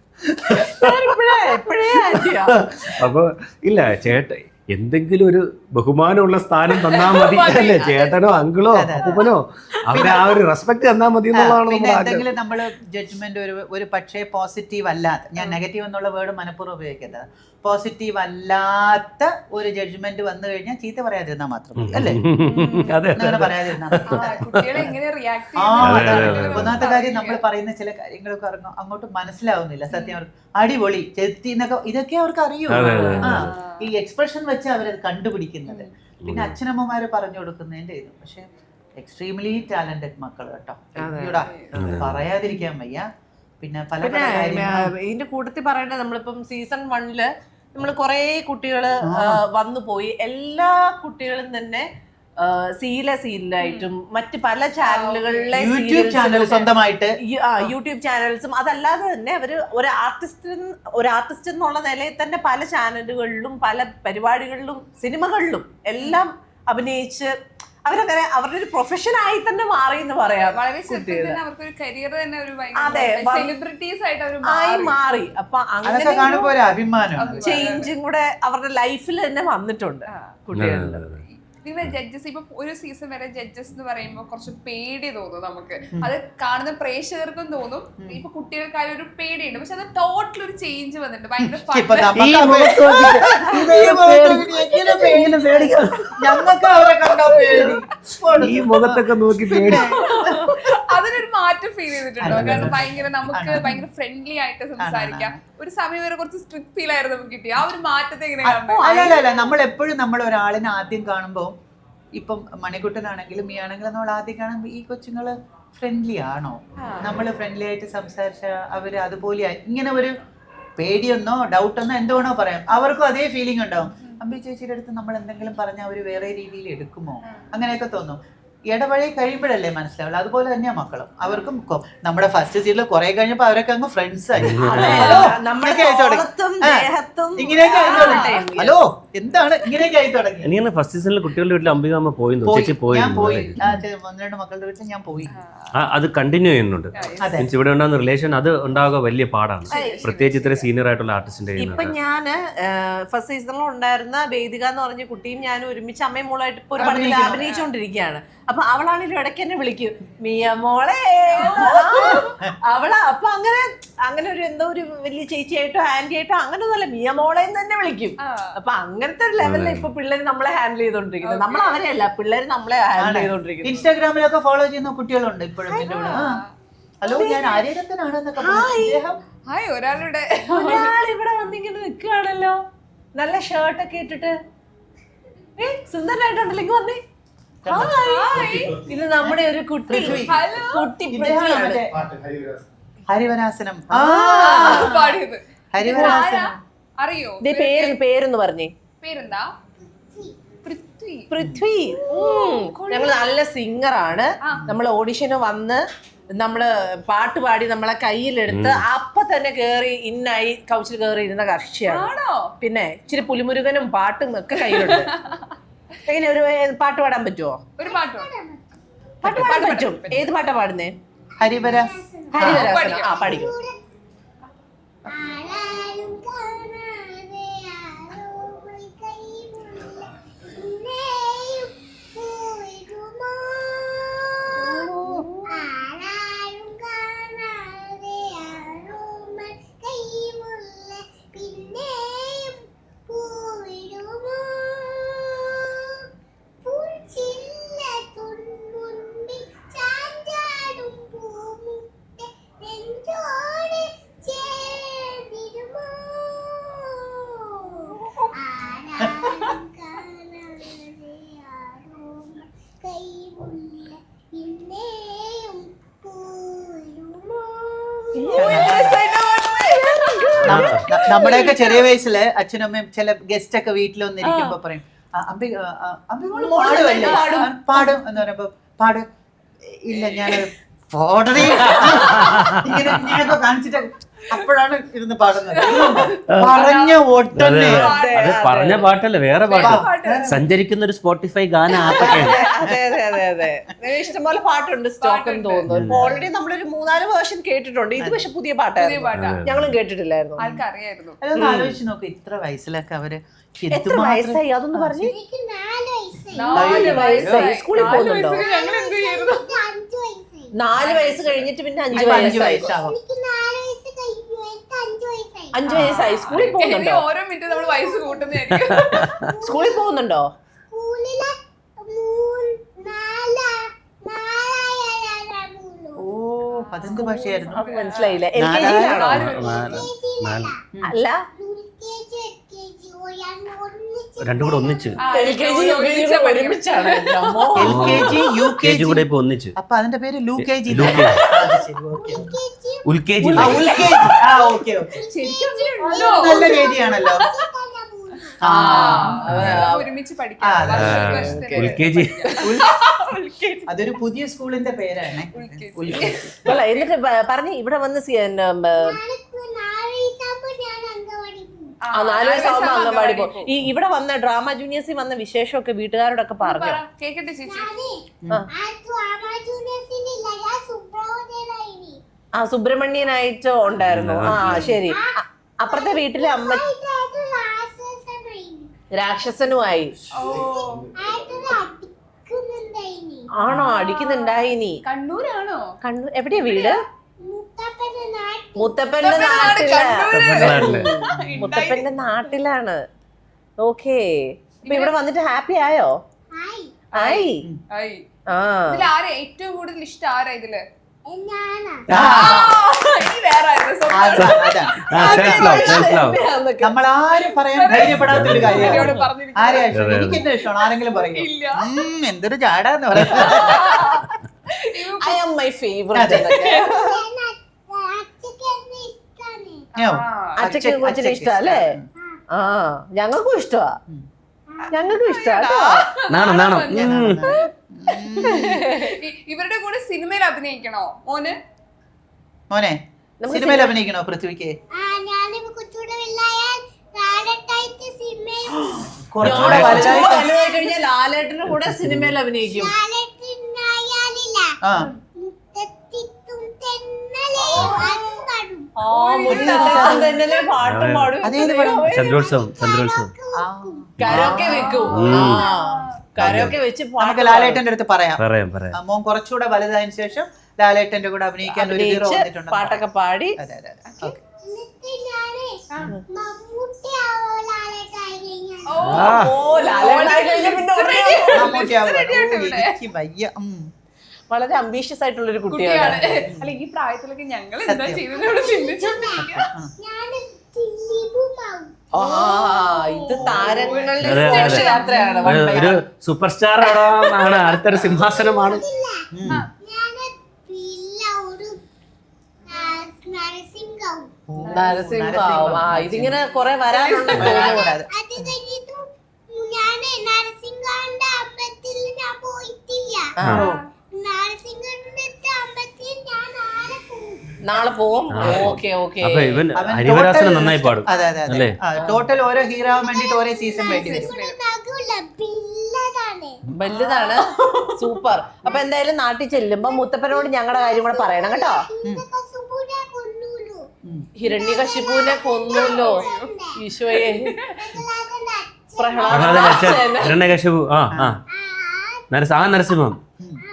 എപ്പോഴേ ആന്റിയാ. അപ്പൊ ഇല്ല, ചേട്ടൻ എന്തെങ്കിലും ഒരു ബഹുമാനമുള്ള സ്ഥാനം തന്നാ മതി അല്ലേ, ചേട്ടനോ അങ്കിളോ അപ്പൂപ്പനോ അവരെ ആ ഒരു റെസ്പെക്ട് തന്നാ മതി എന്നുള്ളതാണ്. പിന്നെ എന്തെങ്കിലും നമ്മള് ജഡ്ജ്മെന്റ് ഒരു പക്ഷേ പോസിറ്റീവ് അല്ലാത്ത, ഞാൻ നെഗറ്റീവ് എന്നുള്ള വേർഡ് മനഃപൂർവ്വം ഉപയോഗിക്കുന്നത്, പോസിറ്റീവ് അല്ലാത്ത ഒരു ജഡ്ജ്മെന്റ് വന്നു കഴിഞ്ഞാൽ ചീത്ത പറയാതിരുന്നാ മാത്രം മതി അല്ലേ, അങ്ങനെ പറയാതിരുന്നാ ഒന്നാമത്തെ കാര്യം നമ്മൾ പറയുന്ന ചില കാര്യങ്ങളൊക്കെ അങ്ങോട്ട് മനസ്സിലാവുന്നില്ല. സത്യം അടിപൊളി ചെത്തി എന്നൊക്കെ ഇതൊക്കെ അവർക്ക് അറിയൂ. ഈ എക്സ്പ്രഷൻ വെച്ച് അവരത് കണ്ടുപിടിക്കുന്നത്. പിന്നെ അച്ഛനമ്മമാര് പറഞ്ഞു കൊടുക്കുന്നതിന്റെ ഇത്. പക്ഷെ എക്സ്ട്രീംലി ടാലന്റഡ് മക്കൾ കേട്ടോ, പറയാതിരിക്കാൻ വയ്യ. പിന്നെ പല ഇതിന്റെ കൂട്ടത്തിൽ പറയേണ്ടത്, നമ്മളിപ്പം സീസൺ 1 നമ്മൾ കുറെ കുട്ടികള് വന്നു പോയി. എല്ലാ കുട്ടികളും തന്നെ സീരിയലായിട്ടും മറ്റ് പല ചാനലുകളിലെ സ്വന്തമായിട്ട് യൂട്യൂബ് ചാനൽസും, അതല്ലാതെ തന്നെ അവര് ഒരു ആർട്ടിസ്റ്റ് എന്നുള്ള നിലയിൽ തന്നെ പല ചാനലുകളിലും പല പരിപാടികളിലും സിനിമകളിലും എല്ലാം അഭിനയിച്ച് അവരങ്ങനെ അവരുടെ ഒരു പ്രൊഫഷനായി തന്നെ മാറി എന്ന് പറയാം. ആയി മാറി. അപ്പൊ അങ്ങനെ ചേഞ്ചും കൂടെ അവരുടെ ലൈഫിൽ തന്നെ വന്നിട്ടുണ്ട് കുട്ടികളുടെ. പിന്നെ ജഡ്ജസ് ഇപ്പൊ ഒരു സീസൺ വരെ ജഡ്ജസ് എന്ന് പറയുമ്പോൾ കുറച്ച് പേടി തോന്നും നമുക്ക്. അത് കാണുന്ന പ്രേക്ഷകർക്കും തോന്നും, ഇപ്പൊ കുട്ടികൾക്കായാലും ഒരു പേടിയുണ്ട്. പക്ഷെ അത് ടോട്ടൽ ഒരു ചേഞ്ച് വന്നിട്ടുണ്ട്. ഭയങ്കര ഈ മുഖത്തൊക്കെ നോക്കി പേടി, അതിനൊരു മാറ്റം ഫീൽ ചെയ്തിട്ടുണ്ടോ? കാരണം ഭയങ്കര നമുക്ക് ഭയങ്കര ഫ്രണ്ട്ലി ആയിട്ട് സംസാരിക്കാം. ഒരു സമയം വരെ കുറച്ച് സ്ട്രിക്ട് ഫീൽ ആയിരുന്നു നമുക്ക് കിട്ടിയ. ആ ഒരു മാറ്റത്തെ എങ്ങനെയാണ്? അല്ല, നമ്മൾ എപ്പോഴും നമ്മൾ ഒരാളിനെ ആദ്യം കാണുമ്പോൾ, ഇപ്പം മണിക്കുട്ടനാണെങ്കിലും ഈ ആണെങ്കിലും നമ്മൾ ആദ്യം കാണുമ്പോൾ ഈ കൊച്ചുങ്ങള് ഫ്രണ്ട്ലി ആണോ, നമ്മൾ ഫ്രണ്ട്ലി ആയിട്ട് സംസാരിച്ച അവര് അതുപോലെ ഇങ്ങനെ ഒരു പേടിയൊന്നോ ഡൗട്ടെന്നോ എന്തുവേണോ പറയാം, അവർക്കും അതേ ഫീലിംഗ് ഉണ്ടാവും. അമ്പി ചേച്ചിയുടെ അടുത്ത് നമ്മൾ എന്തെങ്കിലും പറഞ്ഞാൽ അവര് വേറെ രീതിയിൽ എടുക്കുമോ, അങ്ങനെയൊക്കെ തോന്നും. ഇടവഴി കഴിയുമ്പോഴല്ലേ മനസ്സിലാവുള്ളൂ. അതുപോലെ തന്നെയാ മക്കളും. അവർക്കും നമ്മുടെ ഫസ്റ്റ് സീസണിൽ കുറെ കഴിഞ്ഞപ്പോ അവരൊക്കെ അങ്ങ് ഫ്രണ്ട്സ് ആയി. ഇങ്ങനെയൊക്കെ ഹലോ എന്താണ് ഇങ്ങനെയൊക്കെ ആയി തുടങ്ങി. എനിക്ക് ഫസ്റ്റ് സീസണിൽ കുട്ടികളുടെ വീട്ടിൽ അംബികാമ്മ പോയി, ഞാൻ പോയി 1-2 മക്കളുടെ വീട്ടിൽ ഞാൻ പോയി. അത് കണ്ടിന്യൂ ചെയ്യുന്നുണ്ട്. ഇവിടെ ഉണ്ടാകുന്ന റിലേഷൻ അത് ഉണ്ടാവുക വലിയ പാടാണ്, പ്രത്യേകിച്ച് ഇത്ര സീനിയർ ആയിട്ടുള്ള ആർട്ടിസ്റ്റിന്റെ. ഇപ്പൊ ഞാന് ഫസ്റ്റ് സീസണിൽ ഉണ്ടായിരുന്ന വേദിക എന്ന് പറഞ്ഞ കുട്ടിയും ഞാനും ഒരുമിച്ച് അമ്മയും മോളായിട്ട് ഇപ്പൊ ഒരു പടത്തിൽ അഭിനയിച്ചുകൊണ്ടിരിക്കുകയാണ്. അപ്പൊ അവളാണെങ്കിലും ഇടയ്ക്ക് എന്നെ വിളിക്കും, മിയ മോളെ അവളാ. അപ്പൊ അങ്ങനെ ഒരു എന്തോ ഒരു വലിയ ചേച്ചിയായിട്ടോ ആന്റി ആയിട്ടോ അങ്ങനെ ഒന്നുമല്ല, മിയ മോളെ തന്നെ വിളിക്കും. അപ്പൊ അങ്ങനത്തെ ഒരു ലെവലിൽ ഇപ്പൊ പിള്ളേര് നമ്മളെ ഹാൻഡിൽ ചെയ്തോണ്ടിരിക്കുന്നത്. നമ്മൾ അവരെയല്ല, പിള്ളേര് നമ്മളെ ഹാൻഡിൽ ചെയ്തോണ്ടിരിക്കുന്നത്. ഇൻസ്റ്റാഗ്രാമിലൊക്കെ ഫോളോ ചെയ്യുന്ന കുട്ടികളുണ്ട് ഇപ്പോഴും. ഹലോ ഞാൻ ആര്യരത്തനാണെന്നൊക്കെ ഒരാളിവിടെ വന്നിങ്ങനെ നിൽക്കുകയാണല്ലോ, നല്ല ഷർട്ടൊക്കെ ഇട്ടിട്ട് സുന്ദരനായിട്ടുണ്ടല്ലോ. വന്നേ, ഇത് നമ്മുടെ ഒരു കുട്ടി ഹരിവരാസനം. അറിയോ പേരെന്ന് പറഞ്ഞേ? പേരെന്താ? പൃഥ്വി. ഞങ്ങൾ നല്ല സിംഗറാണ്. നമ്മൾ ഓഡിഷന് വന്ന് നമ്മള് പാട്ട് പാടി നമ്മളെ കയ്യിലെടുത്ത് അപ്പൊ തന്നെ കേറി ഇന്നായി കൗച്ചിൽ കേറി ഇരുന്ന കക്ഷിയാണ്. പിന്നെ ഇച്ചിരി പുലിമുരുകനും പാട്ടും ഒക്കെ കയ്യിലുണ്ട്. എങ്ങനെ ഒരു പാട്ട് പാടാൻ പറ്റുമോ? ഒരു പാട്ട് പാടാൻ പറ്റും. ഏത് പാട്ടാ പാടുന്നേ? ഹരിവരാസനം. ആ പഠിക്കും. നമ്മുടെയൊക്കെ ചെറിയ വയസ്സില് അച്ഛനും അമ്മയും ചില ഗസ്റ്റ് ഒക്കെ വീട്ടിൽ വന്നിരിക്കുമ്പോ പറയും, പാടും എന്ന് പറയുമ്പോ പാട്. ഇല്ല ഞാൻ ഇങ്ങനെയൊക്കെ കാണിച്ചിട്ട് അപ്പോഴാണ് ഇരുന്ന് പാടുന്നത്. പറഞ്ഞ ഒട്ടന്നെ അത് പറഞ്ഞ പാട്ടല്ല, വേറെ പാട്ട്. സഞ്ചരിക്കുന്ന ഒരു സ്പോട്ടിഫൈ ഗാന ആപ്പൊക്കെ. അതെ ഇഷ്ടംപോലെ പാട്ടുണ്ട് സ്റ്റോക്ക് എന്ന് തോന്നുന്നു. ഓൾറെഡി നമ്മളൊരു 3-4 വേർഷൻ കേട്ടിട്ടുണ്ട്. ഇത് പക്ഷെ പുതിയ പാട്ടായിരുന്നു, ഞങ്ങളും കേട്ടിട്ടില്ലായിരുന്നു. ആൾക്കറിയായിരുന്നു. അതൊന്ന് ആലോചിച്ച് നോക്ക്, ഇത്ര വയസ്സിലൊക്കെ അവര് എത്ര വയസ്സായി അതൊന്ന് പറഞ്ഞു? 4 വയസ്സായി. സ്കൂളിൽ പോകുന്നുണ്ടോ? ഞങ്ങൾ എന്ത് ചെയ്യുന്നു? 4 വയസ്സ് കഴിഞ്ഞിട്ട് പിന്നെ 5 വയസ്സായി. 5 വയസ്സായി. സ്കൂളിൽ പോകുന്നുണ്ടോ? ഓരോ മിനിറ്റ് നമ്മൾ വയസ്സ് കൂട്ടുന്നതായിരിക്കും. സ്കൂളിൽ പോകുന്നുണ്ടോ? ഓ 15 ഭാഷയായിരുന്നു. അത് മനസ്സിലായില്ല. LKG യിലാണോ? അല്ല രണ്ടും കൂടെ ഒന്നിച്ച്. LKG ഒരുമിച്ചാണ്. LKG UKG കൂടെ ഇപ്പൊ ഒന്നിച്ച്. അപ്പൊ അതിന്റെ പേര് ലൂക്കേജി. ഉൽക്കേജി. നല്ല കേജിയാണല്ലോ. ഒരുമിച്ച് പഠിക്കാം. ഉൽക്കേജി. അതൊരു പുതിയ സ്കൂളിന്റെ പേരാണ്. എന്നിട്ട് പറഞ്ഞു ഇവിടെ വന്ന് 4 വയസ്സാകുമ്പോ അംഗൻവാടി പോകും. ഈ ഇവിടെ വന്ന ഡ്രാമ ജൂനിയേഴ്സിൽ വന്ന വിശേഷമൊക്കെ വീട്ടുകാരോടൊക്കെ പറഞ്ഞു. കേക്കട്ടെ ചേച്ചി. സുബ്രഹ്മണ്യനായിട്ട് ഉണ്ടായിരുന്നു. ശരി. അപ്പുറത്തെ വീട്ടിലെ അമ്മ രാക്ഷസനുമായി. ആണോ? അടിക്കുന്നുണ്ടായിനി. കണ്ണൂരാണോ? കണ്ണൂർ എവിടെയാ വീട്? മുത്തപ്പന്റെ നാട്ടിലാണ്. ഓക്കേ. അപ്പൊ ഇവിടെ വന്നിട്ട് ഹാപ്പി ആയോ? ആയി. ആരാ ഏറ്റവും കൂടുതൽ ഇഷ്ടം? ആരാ ഇതില്? നമ്മളാരും പറയാൻ ധൈര്യപ്പെടാത്ത ഒരു കാര്യമാണ്. ആരെയാ ഇഷ്ടം? എനിക്ക് എന്റെ ഇഷ്ടമാണ്. ആരെങ്കിലും പറയും എന്തൊരു ചാടാന്ന് പറയാം. I am my favorite. അച്ഛക്ക് കൊച്ചിന് ഇഷ്ടം അല്ലേ? ഞങ്ങൾക്കും ഇഷ്ടമാ. ഇവരുടെ കൂടെ സിനിമയിൽ അഭിനയിക്കണോ മോനെ? സിനിമയിൽ അഭിനയിക്കണോ പൃഥ്വിക്ക്? കുറച്ചുകൂടെ വലുതായി കഴിഞ്ഞാൽ ലാലേട്ടന്റെ കൂടെ സിനിമയിൽ അഭിനയിക്കും. പാട്ടും പാടും. ചന്ദ്രോത്സവം. കരോക്കെ വെക്കും. കരോക്കെ വെച്ച് നമുക്ക് ലാലേട്ടന്റെ അടുത്ത് പറയാം. മോൻ കുറച്ചുകൂടെ വലുതായതിനു ശേഷം ലാലേട്ടന്റെ കൂടെ അഭിനയിക്കാൻ ഒരു ഹീറോ വന്നിട്ടുണ്ട്. പാട്ടൊക്കെ പാടി. വളരെ അംബീഷ്യസ് ആയിട്ടുള്ള ഒരു കുട്ടിയാണ്. അല്ല ഈ പ്രായത്തിലൊക്കെ ഞങ്ങൾ എന്താ ചെയ്തത് ചിന്തിച്ചോണ്ടിരിക്കുക. ഇത് താരങ്ങളുടെ യാത്രയാണ്. ഒരു സൂപ്പർ സ്റ്റാർ ആണ്. അടുത്തൊരു സിംഹാസനമാണ്. നരസിംഹം. ഇതിങ്ങനെ കൊറേ വരാനുണ്ടെന്ന് തോന്നുന്നു. നാളെ പോവും. ഓക്കെ. ഹരിവരാസനം നന്നായി പാടും. ടോട്ടൽ ഓരോ ഹീറോ വേണ്ടിട്ട് ഓരോ സീസൺ വേണ്ടി വരും. വലുതാണ്. സൂപ്പർ. അപ്പൊ എന്തായാലും നാട്ടിൽ ചെല്ലുമ്പോ മുത്തപ്പനോട് ഞങ്ങളുടെ കാര്യം കൂടെ പറയണം കേട്ടോ. ഹിരണ്യകശിപുവിനെ കൊന്നല്ലോ ഈശോയെ. ഹിരണ്യകശിപു. നരസിംഹം.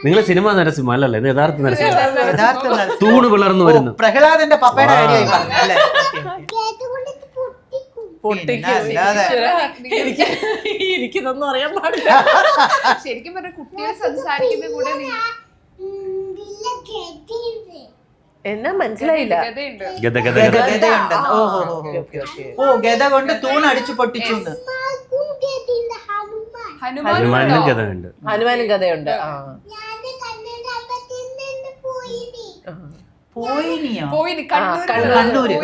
നിങ്ങൾ സിനിമ നരസിംഹം അല്ലല്ലേ? ഇത് യഥാർത്ഥ നരസിംഹം. തൂണ് പിളർന്നു വരുന്നു. പ്രഹ്ലാദന്റെ പപ്പയുടെ ഐഡിയ എനിക്കിതൊന്നും അറിയാൻ പാടില്ല. ശരിക്കും പറഞ്ഞ കുട്ടികൾ സംസാരിക്കുന്ന കൂടെ എന്നാ മനസ്സിലായില്ല. ഗത കൊണ്ട് തൂണടിച്ചു പൊട്ടിച്ചു. ഹനുമാനും ഗതയുണ്ട്. കണ്ണൂര്.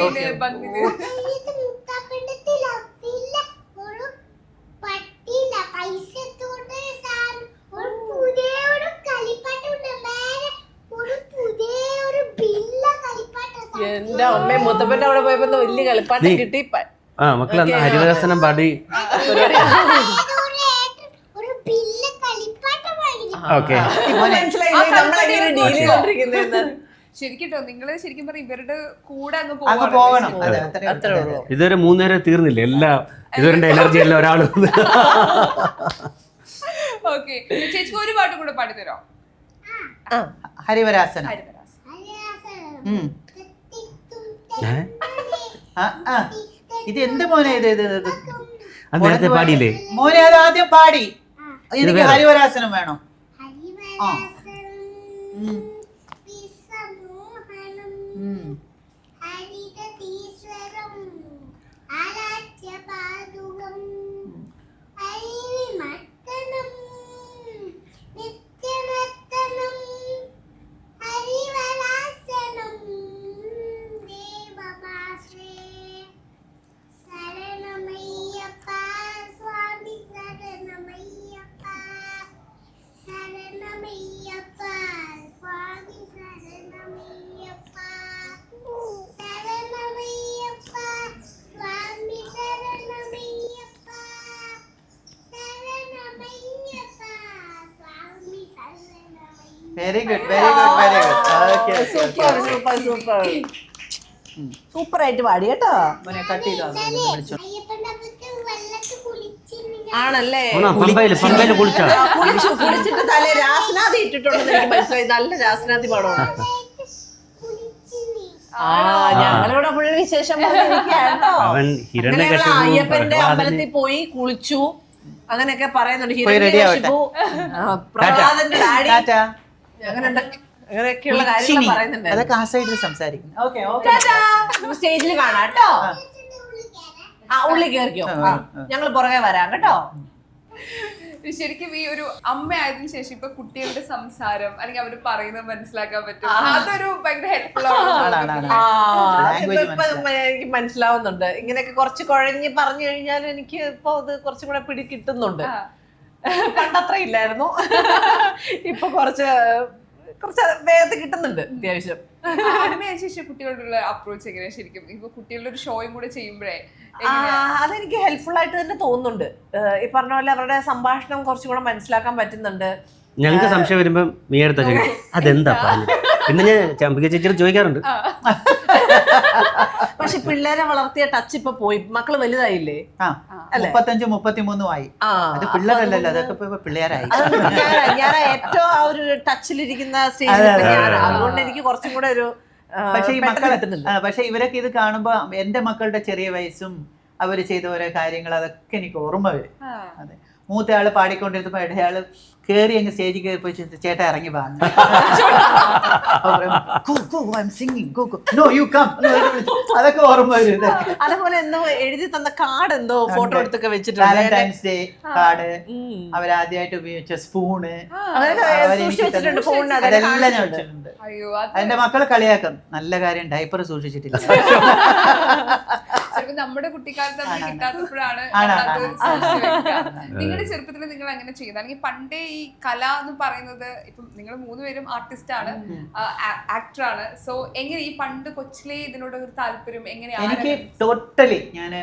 എന്റെ അമ്മ മുത്തപ്പന്റെ അവിടെ പോയപ്പോ വലിയ കളിപ്പാട്ടം കിട്ടി. ആ മക്കൾ അന്ന് ഹരിവരാസനം പാടി. ഓക്കെ മനസ്സിലായില്ലേ നമ്മളെങ്ങനെ ഡീൽ ചെയ്തോണ്ടിരിക്കുന്നത്? ശരിക്കും നിങ്ങള് ശരിക്കും പറഞ്ഞ ഇവരുടെ കൂടെ അങ്ങ് പോകണം. അത്രേ ഉള്ളൂ. ഇതുവരെ 3 നേരം തീർന്നില്ല, എല്ലാം ഇതുവരെ എനർജി എല്ലാം ഒരാളും. ഓക്കെ, ചേച്ചിക്ക് ഒരു പാട്ട് കൂടെ പാടിത്തരോ? ഹരിവരാസനം. ഇത് എന്ത് മോനെ ഇത് നേരത്തെ പാടിയില്ലേ മോനെ? അത് ആദ്യം പാടി. എനിക്ക് ഹരിവരാസനം വേണം. Very good, very good, very good. Super super super super ആയിട്ട് പാടി കേട്ടോ. മോനെ കട്ട് ചെയ്തോ, വിളിച്ചോ. ആണല്ലേ? പമ്പയില് കുളിച്ചാ? കുളിച്ചിട്ട് തലേ രാസനാഥി ഇട്ടിട്ടുണ്ടെന്ന് എനിക്ക് മനസ്സിലായി. നല്ല രാസനാഥി പാടമാണ്. ഞങ്ങളിവിടെ ഫുൾ വിശേഷം അയ്യപ്പന്റെ അമ്പലത്തിൽ പോയി കുളിച്ചു, അങ്ങനെയൊക്കെ പറയുന്നുണ്ട്. ഹിരണ്യകശിപു, പ്രഹ്ലാദന്റെ ഡാഡി, അങ്ങനെയൊക്കെയുള്ള കാര്യങ്ങൾ പറയുന്നുണ്ട്. അതൊക്കെ ആ സൈഡിൽ സംസാരിക്കും. സ്റ്റേജിൽ കാണാം കേട്ടോ. ഉള്ളി കയറിക്കോ, ഞങ്ങൾ പുറകെ വരാം കേട്ടോ. ശരിക്കും ഈ ഒരു അമ്മ ആയതിനു ശേഷം ഇപ്പൊ കുട്ടികളുടെ സംസാരം അല്ലെങ്കിൽ അവർ പറയുന്നത് മനസ്സിലാക്കാൻ പറ്റും. അതൊരു ഭയങ്കര ഹെൽപ്ഫുൾ ആണ്. എനിക്ക് മനസ്സിലാവുന്നുണ്ട്. ഇങ്ങനെയൊക്കെ കുറച്ച് കുഴഞ്ഞ് പറഞ്ഞു കഴിഞ്ഞാൽ എനിക്ക് ഇപ്പൊ അത് കുറച്ചും കൂടെ പിടി കിട്ടുന്നുണ്ട്. പണ്ടത്ര ഇല്ലായിരുന്നു, ഇപ്പൊ കുറച്ച് വേഗത്തിൽ കിട്ടുന്നുണ്ട് അത്യാവശ്യം. അമ്മയെ ശേഷം കുട്ടികളോടുള്ള അപ്രോച്ച് എങ്ങനെയാ ശരിക്കും? ഇപ്പൊ കുട്ടികളുടെ ഒരു ഷോയും കൂടെ ചെയ്യുമ്പോഴേ അതെനിക്ക് ഹെൽപ്ഫുൾ ആയിട്ട് തന്നെ തോന്നുന്നുണ്ട്. ഈ പറഞ്ഞ പോലെ അവരുടെ സംഭാഷണം കുറച്ചും കൂടെ മനസ്സിലാക്കാൻ പറ്റുന്നുണ്ട്. ഞങ്ങൾക്ക് സംശയം വരുമ്പോ മീയടുത്ത ചോദിക്കും അതെന്താ പറഞ്ഞു. പിന്നെ ഞാൻ ചമ്പിക ചേച്ചിയോട് ചോദിക്കാറുണ്ട്. പക്ഷെ പിള്ളേരെ വളർത്തിയ ടച്ച് ഇപ്പൊ പോയി, മക്കള് വലുതായില്ലേ? 35-33 ആയി. അത് പിള്ളേരല്ലല്ലോ, അതൊക്കെ പിള്ളേരായി. ഞാൻ ഏറ്റവും ആ ഒരു ടച്ചിലിരിക്കുന്ന സ്റ്റേജിൽ, അതുകൊണ്ട് എനിക്ക് കുറച്ചും കൂടെ ഒരു പക്ഷെ ഇവരൊക്കെ ഇത് കാണുമ്പോ എന്റെ മക്കളുടെ ചെറിയ വയസ്സും അവര് ചെയ്ത ഓരോ കാര്യങ്ങൾ അതൊക്കെ എനിക്ക് ഓർമ്മ വരും. അതെ, മൂത്തയാള് പാടിക്കൊണ്ടിരുന്നപ്പോ ഇടയാള് കേറി അങ്ങ് സ്റ്റേജിൽ കയറി പോയി ചേട്ടാ ഇറങ്ങി വാങ്ങി അതൊക്കെ ഓർമ്മ വരും. അതേപോലെ എന്തോ എഴുതി തന്ന കാർഡ്, എന്തോ ഫോട്ടോ എടുത്തൊക്കെ വെച്ചിട്ടുണ്ട്. വാലന്റൈൻസ് ഡേ കാർഡ്, അവരാദ്യമായിട്ട് ഉപയോഗിച്ച സ്പൂണ്, അതെല്ലാം ഞാൻ വെച്ചിട്ടുണ്ട്. അതിന്റെ മക്കളെ കളിയാക്കും, നല്ല കാര്യം ഡയപ്പർ സൂക്ഷിച്ചിട്ടില്ല. നമ്മുടെ കുട്ടിക്കാലത്ത് കിട്ടാത്തപ്പോഴാണ്. നിങ്ങളുടെ ചെറുപ്പത്തിൽ നിങ്ങൾ അങ്ങനെ ചെയ്യുന്നത്? അല്ലെങ്കിൽ പണ്ടേ ഈ കല എന്ന് പറയുന്നത്, ഇപ്പം നിങ്ങൾ 3 പേരും ആർട്ടിസ്റ്റ് ആണ്, ആക്ടറാണ്. സോ എങ്ങനെ ഈ പണ്ട് കൊച്ചിലെ ഇതിനോട് ഒരു താല്പര്യം എങ്ങനെയാണ്? എനിക്ക് ടോട്ടലി ഞാൻ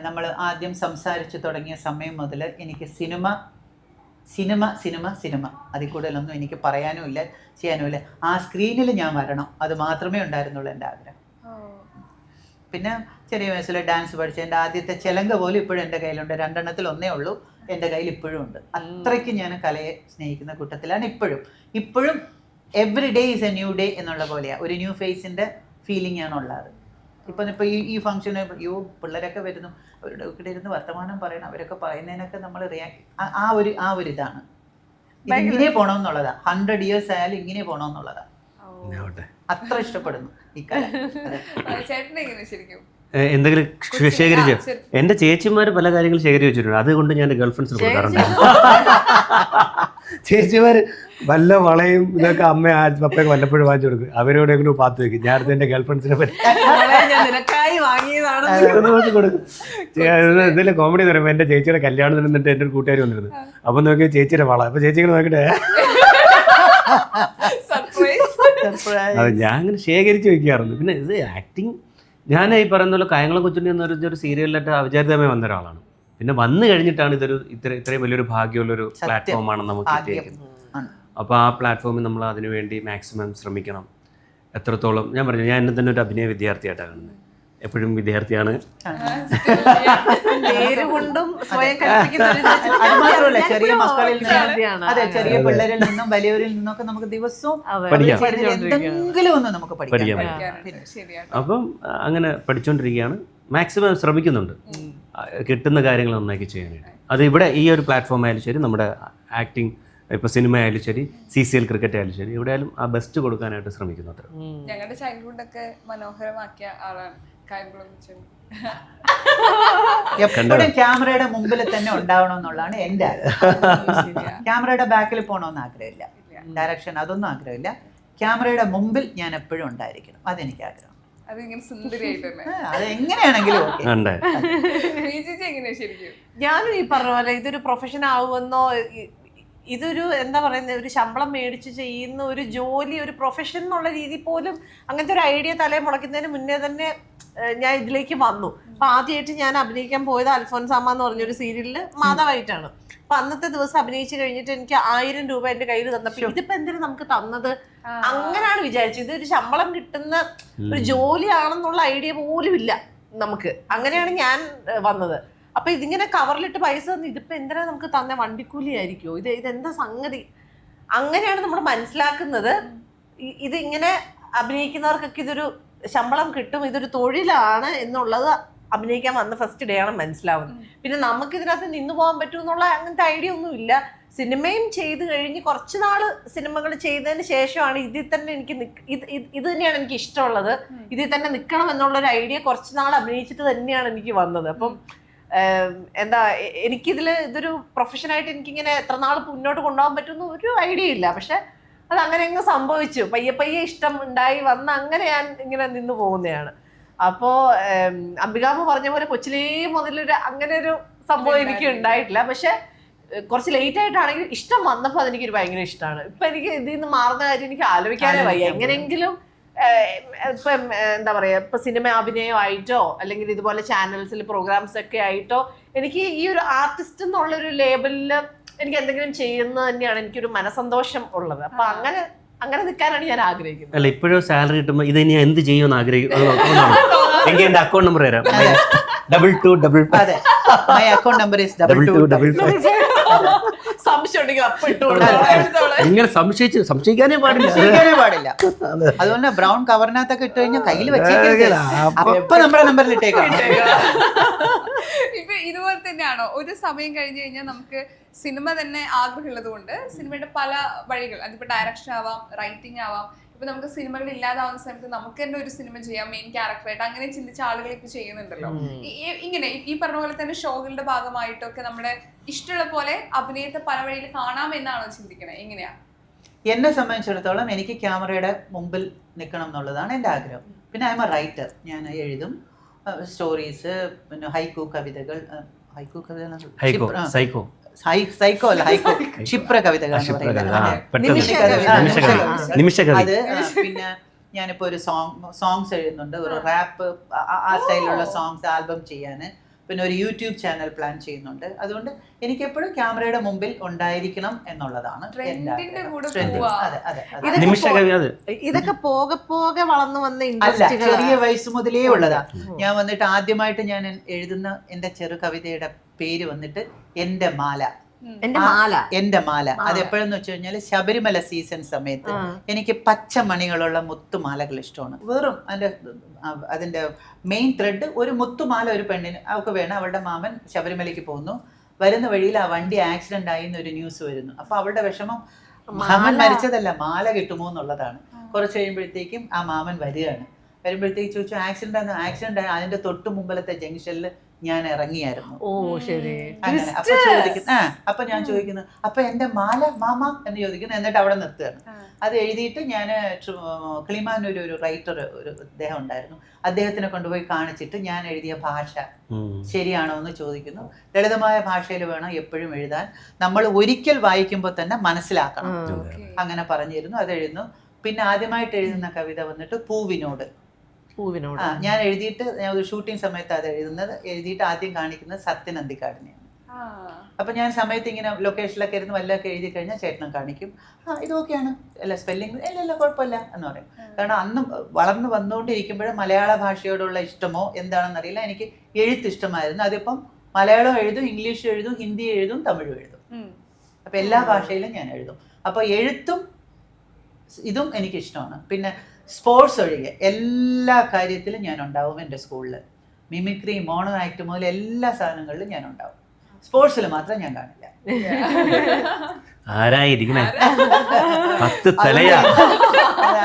നമ്മൾ ആദ്യം സംസാരിച്ചു തുടങ്ങിയ സമയം മുതൽ എനിക്ക് സിനിമ സിനിമ സിനിമ സിനിമ അതിൽ കൂടുതലൊന്നും എനിക്ക് പറയാനും ഇല്ല, ചെയ്യാനും ഇല്ല. ആ സ്ക്രീനിൽ ഞാൻ വരണം, അത് മാത്രമേ ഉണ്ടായിരുന്നുള്ളൂ എൻ്റെ ആഗ്രഹം. പിന്നെ ചെറിയ വയസ്സിൽ ഡാൻസ് പഠിച്ച എൻ്റെ ആദ്യത്തെ ചെലങ്ക പോലും ഇപ്പോഴും എൻ്റെ കയ്യിലുണ്ട്. 2 എണ്ണത്തിൽ 1 ഉള്ളൂ, എൻ്റെ കയ്യിൽ ഇപ്പോഴും ഉണ്ട്. അത്രയ്ക്ക് ഞാൻ കലയെ സ്നേഹിക്കുന്ന കൂട്ടത്തിലാണ് ഇപ്പോഴും every day is A new day എന്നുള്ള പോലെയാണ്. ഒരു ന്യൂ ഫേസിൻ്റെ ഫീലിംഗ് ആണ് ഉള്ളത്. ഇപ്പം ഈ ഫംഗ്ഷന് പിള്ളേരൊക്കെ വരുന്നു, അവരുടെ ഇവിടെ ഇരുന്ന് വർത്തമാനം പറയണം, അവരൊക്കെ പറയുന്നതിനൊക്കെ നമ്മൾ ആ ഒരു ഇതാണ്. ഇങ്ങനെ പോകണമെന്നുള്ളതാണ്. 100 years ആയാലും ഇങ്ങനെ പോകണമെന്നുള്ളതാണ്. അത്ര ഇഷ്ടപ്പെടുന്നു ഈ കല. എന്തെങ്കിലും ശേഖരിച്ചോ? എന്റെ ചേച്ചിമാര് പല കാര്യങ്ങൾ ശേഖരിച്ച് വെച്ചിട്ടുണ്ട്, അതുകൊണ്ട് ഞാൻ ഗേൾഫ്രണ്ട്സിന് കൊടുക്കാറുണ്ട്. ചേച്ചിമാര് വല്ല വളയും ഇതൊക്കെ പപ്പയൊക്കെ വല്ലപ്പോഴും വാങ്ങിച്ചു കൊടുക്കും, അവരോടെങ്കിലും പാത്ത് വെക്കും. ഞാൻ എന്റെ ഗേൾഫ്രണ്ട്സിനെ പറ്റി കൊടുക്കും. എന്തെങ്കിലും കോമഡി പറയുമ്പോ എന്റെ ചേച്ചിയുടെ കല്യാണത്തിന് നിന്നിട്ട് എന്റെ ഒരു കൂട്ടുകാർ വന്നിരുന്നു. അപ്പൊ നോക്കിയ ചേച്ചിയുടെ വള, അപ്പൊ ചേച്ചികൾ നോക്കിട്ടെ അത് ഞാൻ അങ്ങനെ ശേഖരിച്ച് വെക്കാറുണ്ട്. പിന്നെ ഇത് ആക്ടിങ് ഞാൻ ഈ പറയുന്ന പോലെ കായംകുളം കൊച്ചുണ്ണി എന്ന് പറഞ്ഞൊരു സീരിയലിലായിട്ട് അവിചാരിതമായി വന്ന ഒരാളാണ്. പിന്നെ വന്നു കഴിഞ്ഞിട്ടാണ് ഇതൊരു ഇത്രയും വലിയൊരു ഭാഗ്യമുള്ളൊരു പ്ലാറ്റ്ഫോമാണ് നമുക്ക് കിട്ടിയിരിക്കുന്നത്. അപ്പോൾ ആ പ്ലാറ്റ്ഫോമിൽ നമ്മൾ അതിനുവേണ്ടി മാക്സിമം ശ്രമിക്കണം. എത്രത്തോളം ഞാൻ പറഞ്ഞു, ഞാൻ എന്നെ തന്നെ ഒരു അഭിനയ വിദ്യാർത്ഥിയായിട്ടാണ് കാണുന്നത്. എപ്പോഴും വിദ്യാർത്ഥിയാണ്. പേര് കൊണ്ടും സ്വയം കൽപ്പിക്കുന്ന ഒരു അത് മാത്രമല്ല, ചെറിയ മക്കളിൽ നിന്ന്, വിദ്യാർത്ഥിയാണ്. അതെ, ചെറിയ പിള്ളേരിൽ നിന്നും വലിയവരിൽ നിന്നൊക്കെ നമുക്ക് ദിവസവും പഠിക്കാം. എന്തെങ്കിലും ഒന്ന് നമുക്ക് പഠിക്കാം. ശരിയാണ്. അപ്പം അങ്ങനെ പഠിച്ചുകൊണ്ടിരിക്കുകയാണ്. മാക്സിമം ശ്രമിക്കുന്നുണ്ട് കിട്ടുന്ന കാര്യങ്ങൾ നന്നാക്കി ചെയ്യാനായിട്ട്. അത് ഇവിടെ ഈ ഒരു പ്ലാറ്റ്ഫോം ആയാലും ശരി, നമ്മുടെ ആക്ടിങ് ഇപ്പോൾ സിനിമ ആയാലും ശരി, CCL ക്രിക്കറ്റ് ആയാലും ശരി, എവിടെയായാലും ആ ബെസ്റ്റ് കൊടുക്കാനായിട്ട് ശ്രമിക്കുന്നുണ്ട്. ഞങ്ങളുടെ ചൈൽഡ്ഹുഡൊക്കെ മനോഹരമാക്കിയ ആളാണ് കായംകുളം കൊച്ചുണ്ണി. എപ്പോഴും ക്യാമറയുടെ മുമ്പിൽ തന്നെ ഉണ്ടാവണം എന്നുള്ളതാണ് എൻ്റെ ആഗ്രഹം. ക്യാമറയുടെ ബാക്കിൽ പോകണമെന്ന് ആഗ്രഹമില്ല, ഡയറക്ഷൻ അതൊന്നും ആഗ്രഹമില്ല. ക്യാമറയുടെ മുമ്പിൽ ഞാൻ എപ്പോഴും ഉണ്ടായിരിക്കണം, അതെനിക്ക് ആഗ്രഹം. അതിങ്ങനെ സുന്ദരിയായിട്ട് തന്നെ. അത് എങ്ങനെയാണെങ്കിലും ഓക്കെ. ഉണ്ട്. ചേച്ചി എങ്ങനെയാ ശരിക്കും? ഞാനും ഈ പറഞ്ഞ പോലെ ഇതൊരു പ്രൊഫഷൻ ആവുമെന്നോ, ഇതൊരു എന്താ പറയുന്നത്, ഒരു ശമ്പളം മേടിച്ച് ചെയ്യുന്ന ഒരു ജോലി, ഒരു പ്രൊഫഷൻ എന്നുള്ള രീതി പോലും അങ്ങനത്തെ ഒരു ഐഡിയ തലയിൽ മുളയ്ക്കുന്നതിന് മുന്നേ തന്നെ ഞാൻ ഇതിലേക്ക് വന്നു. അപ്പൊ ആദ്യമായിട്ട് ഞാൻ അഭിനയിക്കാൻ പോയത് അൽഫോൻസാമ്മ എന്ന് പറഞ്ഞൊരു സീരിയലിൽ മാധവായിട്ടാണ്. അപ്പൊ അന്നത്തെ ദിവസം അഭിനയിച്ച് കഴിഞ്ഞിട്ട് എനിക്ക് 1000 രൂപ എന്റെ കയ്യിൽ തന്നപ്പോ ഇതിപ്പോ എന്തിനാ നമുക്ക് തന്നത്, അങ്ങനെയാണ് വിചാരിച്ചത്. ഇതൊരു ശമ്പളം കിട്ടുന്ന ഒരു ജോലിയാണെന്നുള്ള ഐഡിയ പോലും ഇല്ല നമുക്ക്. അങ്ങനെയാണ് ഞാൻ വന്നത്. അപ്പൊ ഇതിങ്ങനെ കവറിലിട്ട് പൈസ തന്നു, ഇതിപ്പോ എന്തിനാ നമുക്ക് തന്നെ, വണ്ടിക്കൂലി ആയിരിക്കുമോ, ഇതെന്താ സംഗതി, അങ്ങനെയാണ് നമ്മൾ മനസ്സിലാക്കുന്നത്. ഇതിങ്ങനെ അഭിനയിക്കുന്നവർക്കൊക്കെ ഇതൊരു ശമ്പളം കിട്ടും, ഇതൊരു തൊഴിലാണ് എന്നുള്ളത് അഭിനയിക്കാൻ വന്ന ഫസ്റ്റ് ഡേ ആണ് മനസ്സിലാവുന്നത്. പിന്നെ നമുക്ക് ഇതിനകത്ത് നിന്നു പോകാൻ പറ്റുമെന്നുള്ള അങ്ങനത്തെ ഐഡിയ ഒന്നും ഇല്ല. സിനിമയും ചെയ്ത് കഴിഞ്ഞ് കുറച്ച് നാള് സിനിമകൾ ചെയ്തതിന് ശേഷമാണ് ഇതിൽ തന്നെ എനിക്ക് ഇത് തന്നെയാണ് എനിക്ക് ഇഷ്ടമുള്ളത്, ഇതിൽ തന്നെ നിൽക്കണം എന്നുള്ളൊരു ഐഡിയ കുറച്ച് നാൾ അഭിനയിച്ചിട്ട് തന്നെയാണ് എനിക്ക് വന്നത്. അപ്പം എന്താ, ഇതൊരു പ്രൊഫഷനായിട്ട് എനിക്കിങ്ങനെ എത്ര നാൾ മുന്നോട്ട് കൊണ്ടുപോകാൻ പറ്റുമെന്ന് ഒരു ഐഡിയ ഇല്ല. പക്ഷെ അത് അങ്ങനെ അങ്ങ് സംഭവിച്ചു, പയ്യെ ഇഷ്ടം ഉണ്ടായി വന്ന് അങ്ങനെ ഞാൻ ഇങ്ങനെ നിന്ന് പോകുന്നതാണ്. അപ്പോ അംബികാമ്മ പറഞ്ഞ പോലെ കൊച്ചിലേ മുതലൊരു അങ്ങനെ ഒരു സംഭവം എനിക്ക് ഉണ്ടായിട്ടില്ല. പക്ഷെ കുറച്ച് ലേറ്റ് ആയിട്ടാണെങ്കിൽ ഇഷ്ടം വന്നപ്പോൾ അതെനിക്കൊരു ഭയങ്കര ഇഷ്ടമാണ്. ഇപ്പൊ എനിക്ക് ഇതിൽ നിന്ന് മാറുന്ന കാര്യം എനിക്ക് ആലോചിക്കാനേ വയ്യ. എങ്ങനെയെങ്കിലും ഇപ്പം എന്താ പറയാ, ഇപ്പൊ സിനിമ അഭിനയമായിട്ടോ അല്ലെങ്കിൽ ഇതുപോലെ ചാനൽസിൽ പ്രോഗ്രാംസ് ഒക്കെ ആയിട്ടോ എനിക്ക് ഈ ഒരു ആർട്ടിസ്റ്റ് എന്നുള്ളൊരു ലേബലില് എനിക്ക് എന്തെങ്കിലും ചെയ്യുന്നത് തന്നെയാണ് എനിക്കൊരു മനസന്തോഷം ഉള്ളത്. അപ്പൊ അങ്ങനെ നിൽക്കാനാണ് ഞാൻ ആഗ്രഹിക്കുന്നത്. അല്ല, ഇപ്പോഴും സാലറി കിട്ടുമ്പോൾ ഇത് ഇനി എന്ത് ചെയ്യുമെന്ന് ആഗ്രഹിക്കുന്നു. എനിക്ക് എന്റെ അക്കൗണ്ട് നമ്പർ തരാം, 2255. അതെ, മൈ അക്കൗണ്ട് നമ്പർ ഈസ് 2255. സംശയം ഉണ്ടെങ്കിൽ അപ്പൊ ഇങ്ങനെ സംശയിക്കാനേ പാടില്ല. അതുകൊണ്ട് ബ്രൗൺ കവറിനകത്തൊക്കെ ഇട്ട് കഴിഞ്ഞാൽ കയ്യിൽ വെച്ചേക്കരുത്, അപ്പൊ നമ്മുടെ നമ്പറിൽ ഇട്ടേക്കാം. ഇപ്പൊ ഇതുപോലെ തന്നെയാണോ, ഒരു സമയം കഴിഞ്ഞു കഴിഞ്ഞാൽ നമുക്ക് സിനിമ തന്നെ ആഗ്രഹമുള്ളത് കൊണ്ട് സിനിമയുടെ പല വഴികൾ, അതിപ്പോ ഡയറക്ഷൻ ആവാം, റൈറ്റിംഗ് ആവാം. ഇപ്പൊ നമുക്ക് സിനിമകൾ ഇല്ലാതാവുന്ന സമയത്ത് നമുക്ക് തന്നെ ഒരു സിനിമ ചെയ്യാം മെയിൻ ക്യാരക്ടറായിട്ട്, അങ്ങനെ ചിന്തിച്ച ആളുകൾ ഇപ്പൊ ചെയ്യുന്നുണ്ടല്ലോ. ഇങ്ങനെ ഈ പറഞ്ഞ പോലെ തന്നെ ഷോകളുടെ ഭാഗമായിട്ടൊക്കെ നമ്മുടെ ഇഷ്ടമുള്ള പോലെ അഭിനയത്തെ പല വഴിയിൽ കാണാമെന്നാണോ ചിന്തിക്കണേ, എങ്ങനെയാ? എന്നെ സംബന്ധിച്ചിടത്തോളം എനിക്ക് ക്യാമറയുടെ മുമ്പിൽ നിൽക്കണം എന്നുള്ളതാണ് എൻ്റെ ആഗ്രഹം. പിന്നെ ഐ എം എ റൈറ്റർ, ഞാൻ എഴുതും സ്റ്റോറീസ്, പിന്നെ ഹൈക്കു കവിതകൾ, സൈക്കോ അല്ല, ഹൈക്കോ ക്ഷിപ്ര കവിതകൾ, അത്. പിന്നെ ഞാനിപ്പോ ഒരു സോങ്സ് എഴുതുന്നുണ്ട്, ഒരു റാപ്പ് ആ സ്റ്റൈലിലുള്ള സോങ്സ് ആൽബം ചെയ്യാന്. പിന്നെ ഒരു യൂട്യൂബ് ചാനൽ പ്ലാൻ ചെയ്യുന്നുണ്ട്. അതുകൊണ്ട് എനിക്ക് എപ്പോഴും ക്യാമറയുടെ മുമ്പിൽ ഉണ്ടായിരിക്കണം എന്നുള്ളതാണ്. ഇതൊക്കെ പോകെ വളർന്നു വന്ന അല്ല, ചെറിയ വയസ്സ് മുതലേ ഉള്ളതാ. ഞാൻ വന്നിട്ട് ആദ്യമായിട്ട് ഞാൻ എഴുതുന്ന എന്റെ ചെറു കവിതയുടെ പേര് വന്നിട്ട് എന്റെ മാല. എന്റെ മാല അത് എപ്പോഴെന്ന് വെച്ച് കഴിഞ്ഞാല് ശബരിമല സീസൺ സമയത്ത് എനിക്ക് പച്ചമണികളുള്ള മുത്തുമാലകൾ ഇഷ്ടമാണ്. വെറും അതിന്റെ മെയിൻ ത്രെഡ് ഒരു മുത്തുമാല ഒരു പെണ്ണിന് അവൾക്ക് വേണം. അവളുടെ മാമൻ ശബരിമലയ്ക്ക് പോകുന്നു, വരുന്ന വഴിയിൽ ആ വണ്ടി ആക്സിഡന്റ് ആയി എന്നൊരു ന്യൂസ് വരുന്നു. അപ്പൊ അവളുടെ വിഷമം മാമൻ മരിച്ചതല്ല, മാല കിട്ടുമോ എന്നുള്ളതാണ്. കുറച്ച് കഴിയുമ്പോഴത്തേക്കും ആ മാമൻ വരുമ്പോഴത്തേക്ക് ചോദിച്ചു ആക്സിഡന്റ് ആയി അതിന്റെ തൊട്ട് മുമ്പിലത്തെ ജംഗ്ഷനിൽ ഞാൻ ഇറങ്ങിയായിരുന്നു. ഓ ശരി. അങ്ങനെ അപ്പൊ ഞാൻ ചോദിക്കുന്നു, അപ്പൊ എന്റെ മാല മാമ എന്ന് ചോദിക്കുന്നു. എന്നിട്ട് അവിടെ നിർത്തുകയാണ്. അത് എഴുതിയിട്ട് ഞാൻ കിളിമാനൂർ ഒരു റൈറ്റർ, ഒരു അദ്ദേഹം ഉണ്ടായിരുന്നു, അദ്ദേഹത്തിനെ കൊണ്ടുപോയി കാണിച്ചിട്ട് ഞാൻ എഴുതിയ ഭാഷ ശരിയാണോ എന്ന് ചോദിക്കുന്നു. ലളിതമായ ഭാഷയിൽ വേണം എപ്പോഴും എഴുതാൻ, നമ്മൾ ഒരിക്കൽ വായിക്കുമ്പോൾ തന്നെ മനസ്സിലാക്കണം. അങ്ങനെ പറഞ്ഞിരുന്നു. അത് എഴുതുന്നു. പിന്നെ ആദ്യമായിട്ട് എഴുതുന്ന കവിത വന്നിട്ട് പൂവിനോട്. പൂവിനോട് ഞാൻ എഴുതിയിട്ട് ഞാൻ ഒരു ഷൂട്ടിംഗ് സമയത്ത് അത് എഴുതിയിട്ട് ആദ്യം കാണിക്കുന്നത് സത്യൻ അന്തിക്കാടിനെയാണ്. അപ്പൊ ഞാൻ സമയത്ത് ഇങ്ങനെ ലൊക്കേഷനിലൊക്കെ ഇരുന്ന് വല്ലതൊക്കെ എഴുതി കഴിഞ്ഞാൽ ചേട്ടനും കാണിക്കും, ഇതൊക്കെയാണ് അല്ല സ്പെല്ലിംഗ് ഇല്ല കുഴപ്പമില്ല എന്ന് പറയും. കാരണം അന്ന് വളർന്നു വന്നുകൊണ്ടിരിക്കുമ്പോഴും മലയാള ഭാഷയോടുള്ള ഇഷ്ടമോ എന്താണെന്നറിയില്ല, എനിക്ക് എഴുത്ത് ഇഷ്ടമായിരുന്നു. അതിപ്പം മലയാളം എഴുതും, ഇംഗ്ലീഷ് എഴുതും, ഹിന്ദി എഴുതും, തമിഴും എഴുതും. അപ്പൊ എല്ലാ ഭാഷയിലും ഞാൻ എഴുതും. അപ്പൊ എഴുത്തും ഇതും എനിക്ക് ഇഷ്ടമാണ്. പിന്നെ സ്പോർട്സ് ഒഴികെ എല്ലാ കാര്യത്തിലും ഞാൻ ഉണ്ടാവും. എൻ്റെ സ്കൂളിൽ മിമിക്രി, മോണോ ആക്ട് മുതൽ എല്ലാ സാധനങ്ങളിലും ഞാൻ ഉണ്ടാവും. സ്പോർട്സിൽ മാത്രം ഞാൻ കാണില്ല. ആരായിരിക്കണേ 10 തലയാ.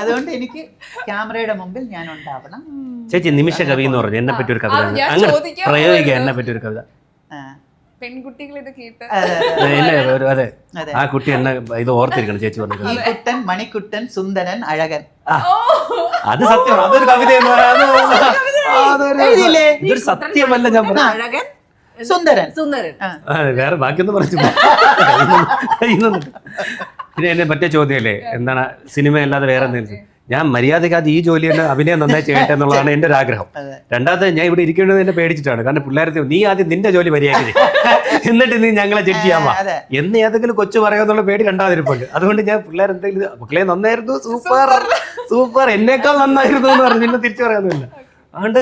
അതുകൊണ്ട് എനിക്ക് ക്യാമറയുടെ മുമ്പിൽ ഞാൻ ഉണ്ടാവണം. ചേച്ചി നിമിഷ കവി എന്ന് പറഞ്ഞു എന്നെ പറ്റി ഒരു കവിത അങ്ങനെ പ്രയോഗിക്കുക, എന്നെ പറ്റി ഒരു കവിത. പെൺകുട്ടികൾ ഇത് കേട്ട് അതെ ആ കുട്ടി എന്നെ ഇത് ഓർത്തിരിക്കണം ചേച്ചി പറഞ്ഞു. ഈ കുട്ടൻ മണിക്കുട്ടൻ സുന്ദരൻ അഴകൻ. അത് സത്യമാണ്, അതൊരു കവിത എന്ന് പറയാ. ഇതൊരു സത്യമല്ല ഞാൻ പറഞ്ഞു. അഴകൻ സുന്ദരൻ സുന്ദരൻ. വേറെ ബാക്കിയൊന്നും പറഞ്ഞു. പിന്നെ എന്നെ മറ്റേ ചോദ്യമല്ലേ, എന്താണ് സിനിമ അല്ലാതെ വേറെ എന്തെങ്കിലും. ഞാൻ മര്യാദയ്ക്ക് അത് ഈ ജോലി തന്നെ അഭിനയം നന്നായി ചെയ്യട്ടെ എന്നുള്ളതാണ് എൻ്റെ ഒരു ആഗ്രഹം. രണ്ടാമത്തെ ഞാൻ ഇവിടെ ഇരിക്കേണ്ടത് എന്നെ പേടിച്ചിട്ടാണ്. കാരണം പിള്ളേരെ നീ ആദ്യം നിന്റെ ജോലി മര്യാദ എന്നിട്ട് നീ ഞങ്ങളെ ജഡ്ജ് ചെയ്യാമോ എന്ന് ഏതെങ്കിലും കൊച്ചു പറയാന്നുള്ള പേടി രണ്ടാതിരിപ്പുണ്ട്. അതുകൊണ്ട് ഞാൻ പിള്ളേരെന്തെങ്കിലും മക്കളെ നന്നായിരുന്നു, സൂപ്പർ സൂപ്പർ, എന്നേക്കാൾ നന്നായിരുന്നു എന്ന് പറഞ്ഞു പിന്നെ തിരിച്ചു പറയാനൊന്നുമില്ല. അതുകൊണ്ട്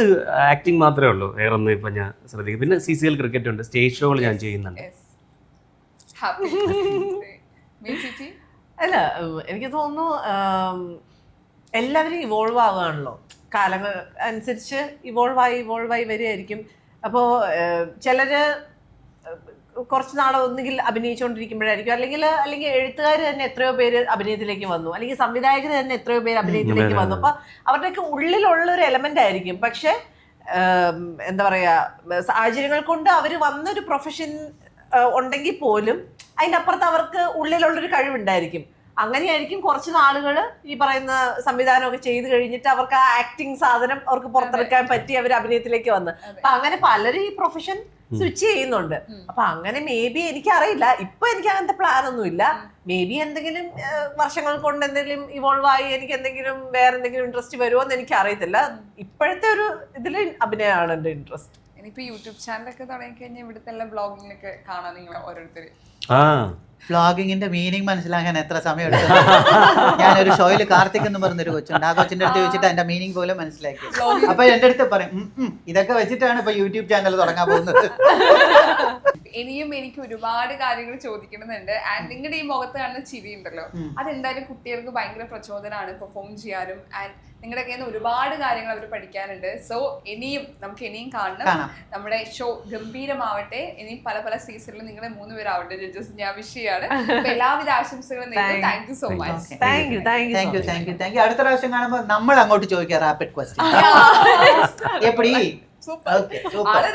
ആക്ടിങ് മാത്രമേ ഉള്ളൂ, വേറൊന്നും ഇപ്പം ഞാൻ ശ്രദ്ധിക്കും. പിന്നെ CCL ക്രിക്കറ്റ് ഉണ്ട്, സ്റ്റേജ് ഷോകൾ ഞാൻ ചെയ്യുന്നുണ്ട്. അല്ല എനിക്ക് തോന്നുന്നു എല്ലാവരും ഇവോൾവ് ആവുകയാണല്ലോ, കാലങ്ങൾ അനുസരിച്ച് ഇവോൾവ് ആയി വരികയായിരിക്കും. അപ്പോൾ ചിലര് കുറച്ച് നാളെ ഒന്നുകിൽ അഭിനയിച്ചുകൊണ്ടിരിക്കുമ്പോഴായിരിക്കും, അല്ലെങ്കിൽ എഴുത്തുകാർ തന്നെ എത്രയോ പേര് അഭിനയത്തിലേക്ക് വന്നു, അല്ലെങ്കിൽ സംവിധായകർ തന്നെ എത്രയോ പേര് അഭിനയത്തിലേക്ക് വന്നു. അപ്പൊ അവരുടെയൊക്കെ ഉള്ളിലുള്ള ഒരു എലമെന്റ് ആയിരിക്കും. പക്ഷെ എന്താ പറയാ, സാഹചര്യങ്ങൾ കൊണ്ട് അവർ വന്നൊരു പ്രൊഫഷൻ ഉണ്ടെങ്കിൽ പോലും അതിൻ്റെ അപ്പുറത്ത് അവർക്ക് ഉള്ളിലുള്ളൊരു കഴിവുണ്ടായിരിക്കും. അങ്ങനെയായിരിക്കും കുറച്ച് നാളുകൾ ഈ പറയുന്ന സംവിധാനമൊക്കെ ചെയ്ത് കഴിഞ്ഞിട്ട് അവർക്ക് ആ ആക്ടിങ് സാധനം അവർക്ക് പുറത്തെടുക്കാൻ പറ്റി അവർ അഭിനയത്തിലേക്ക് വന്ന്. അപ്പൊ അങ്ങനെ പലരും ഈ പ്രൊഫഷൻ സ്വിച്ച് ചെയ്യുന്നുണ്ട്. അപ്പൊ അങ്ങനെ മേ ബി എനിക്കറിയില്ല, ഇപ്പൊ എനിക്ക് അങ്ങനത്തെ പ്ലാൻ ഒന്നും ഇല്ല. മേ ബി എന്തെങ്കിലും വർഷങ്ങൾ കൊണ്ട് എന്തെങ്കിലും ഇവോൾവ് ആയി എനിക്ക് എന്തെങ്കിലും വേറെ എന്തെങ്കിലും ഇൻട്രസ്റ്റ് വരുമോ എന്ന് എനിക്ക് അറിയത്തില്ല. ഇപ്പോഴത്തെ ഒരു ഇതിൽ അഭിനയമാണ് എന്റെ ഇൻട്രസ്റ്റ്. ഇനിയിപ്പോ യൂട്യൂബ് ചാനലൊക്കെ തുടങ്ങി കഴിഞ്ഞാൽ ഇവിടുത്തെ എല്ലാ ബ്ലോഗിങ്ങിലൊക്കെ കാണാൻ നിങ്ങൾ ഓരോരുത്തർ. വ്ളോഗിങ്ങിന്റെ മീനിങ് മനസ്സിലാക്കാൻ എത്ര സമയം എടുത്തു? ഞാനൊരു ഷോയിൽ കാർത്തിക് എന്ന് പറഞ്ഞൊരു കൊച്ചുണ്ട്, ആ കൊച്ചിന്റെ അടുത്ത് വെച്ചിട്ട് അതിന്റെ മീനിങ് പോലും മനസ്സിലാക്കി. അപ്പൊ എന്റെ അടുത്ത് പറയും ഇതൊക്കെ വെച്ചിട്ടാണ് ഇപ്പൊ യൂട്യൂബ് ചാനൽ തുടങ്ങാൻ പോകുന്നത്. ഇനിയും എനിക്ക് ഒരുപാട് കാര്യങ്ങൾ ചോദിക്കണമെന്നുണ്ട്. ആൻഡ് നിങ്ങളുടെ ഈ മുഖത്ത് കാണുന്ന ചിരി ഉണ്ടല്ലോ, അതെന്തായാലും കുട്ടികൾക്ക് ഭയങ്കര പ്രചോദനമാണ് പെർഫോം ചെയ്യാനും. ആൻഡ് നിങ്ങളുടെ കയ്യിൽ നിന്ന് ഒരുപാട് കാര്യങ്ങൾ അവർ പഠിക്കാനുണ്ട്. സോ നമുക്ക് ഇനിയും കാണണം. നമ്മുടെ ഷോ ഗംഭീരമാവട്ടെ. ഇനിയും പല പല സീസണിൽ നിങ്ങളെ 3 പേരാവട്ടെ ജഡ്ജസ്. ഞാൻ വിഷ് ചെയ്യാണ്. എല്ലാവിധ ആശംസകളും നേരുന്നു. Thank you so much. Thank you. അടുത്ത പ്രാവശ്യം കാണുമ്പോൾ നമ്മൾ അങ്ങോട്ട് ചോദിക്കാം റാപ്പിഡ് ക്വസ്റ്റ്യൻ. എപ്പടി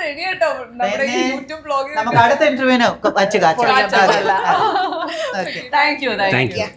റെഡി ആട്ടോ നമ്മുടെ യൂട്യൂബ് ബ്ലോഗിൽ. നമുക്ക് അടുത്ത ഇന്റർവ്യൂവിന് വച്ച് കാച്ചാം. Thank you.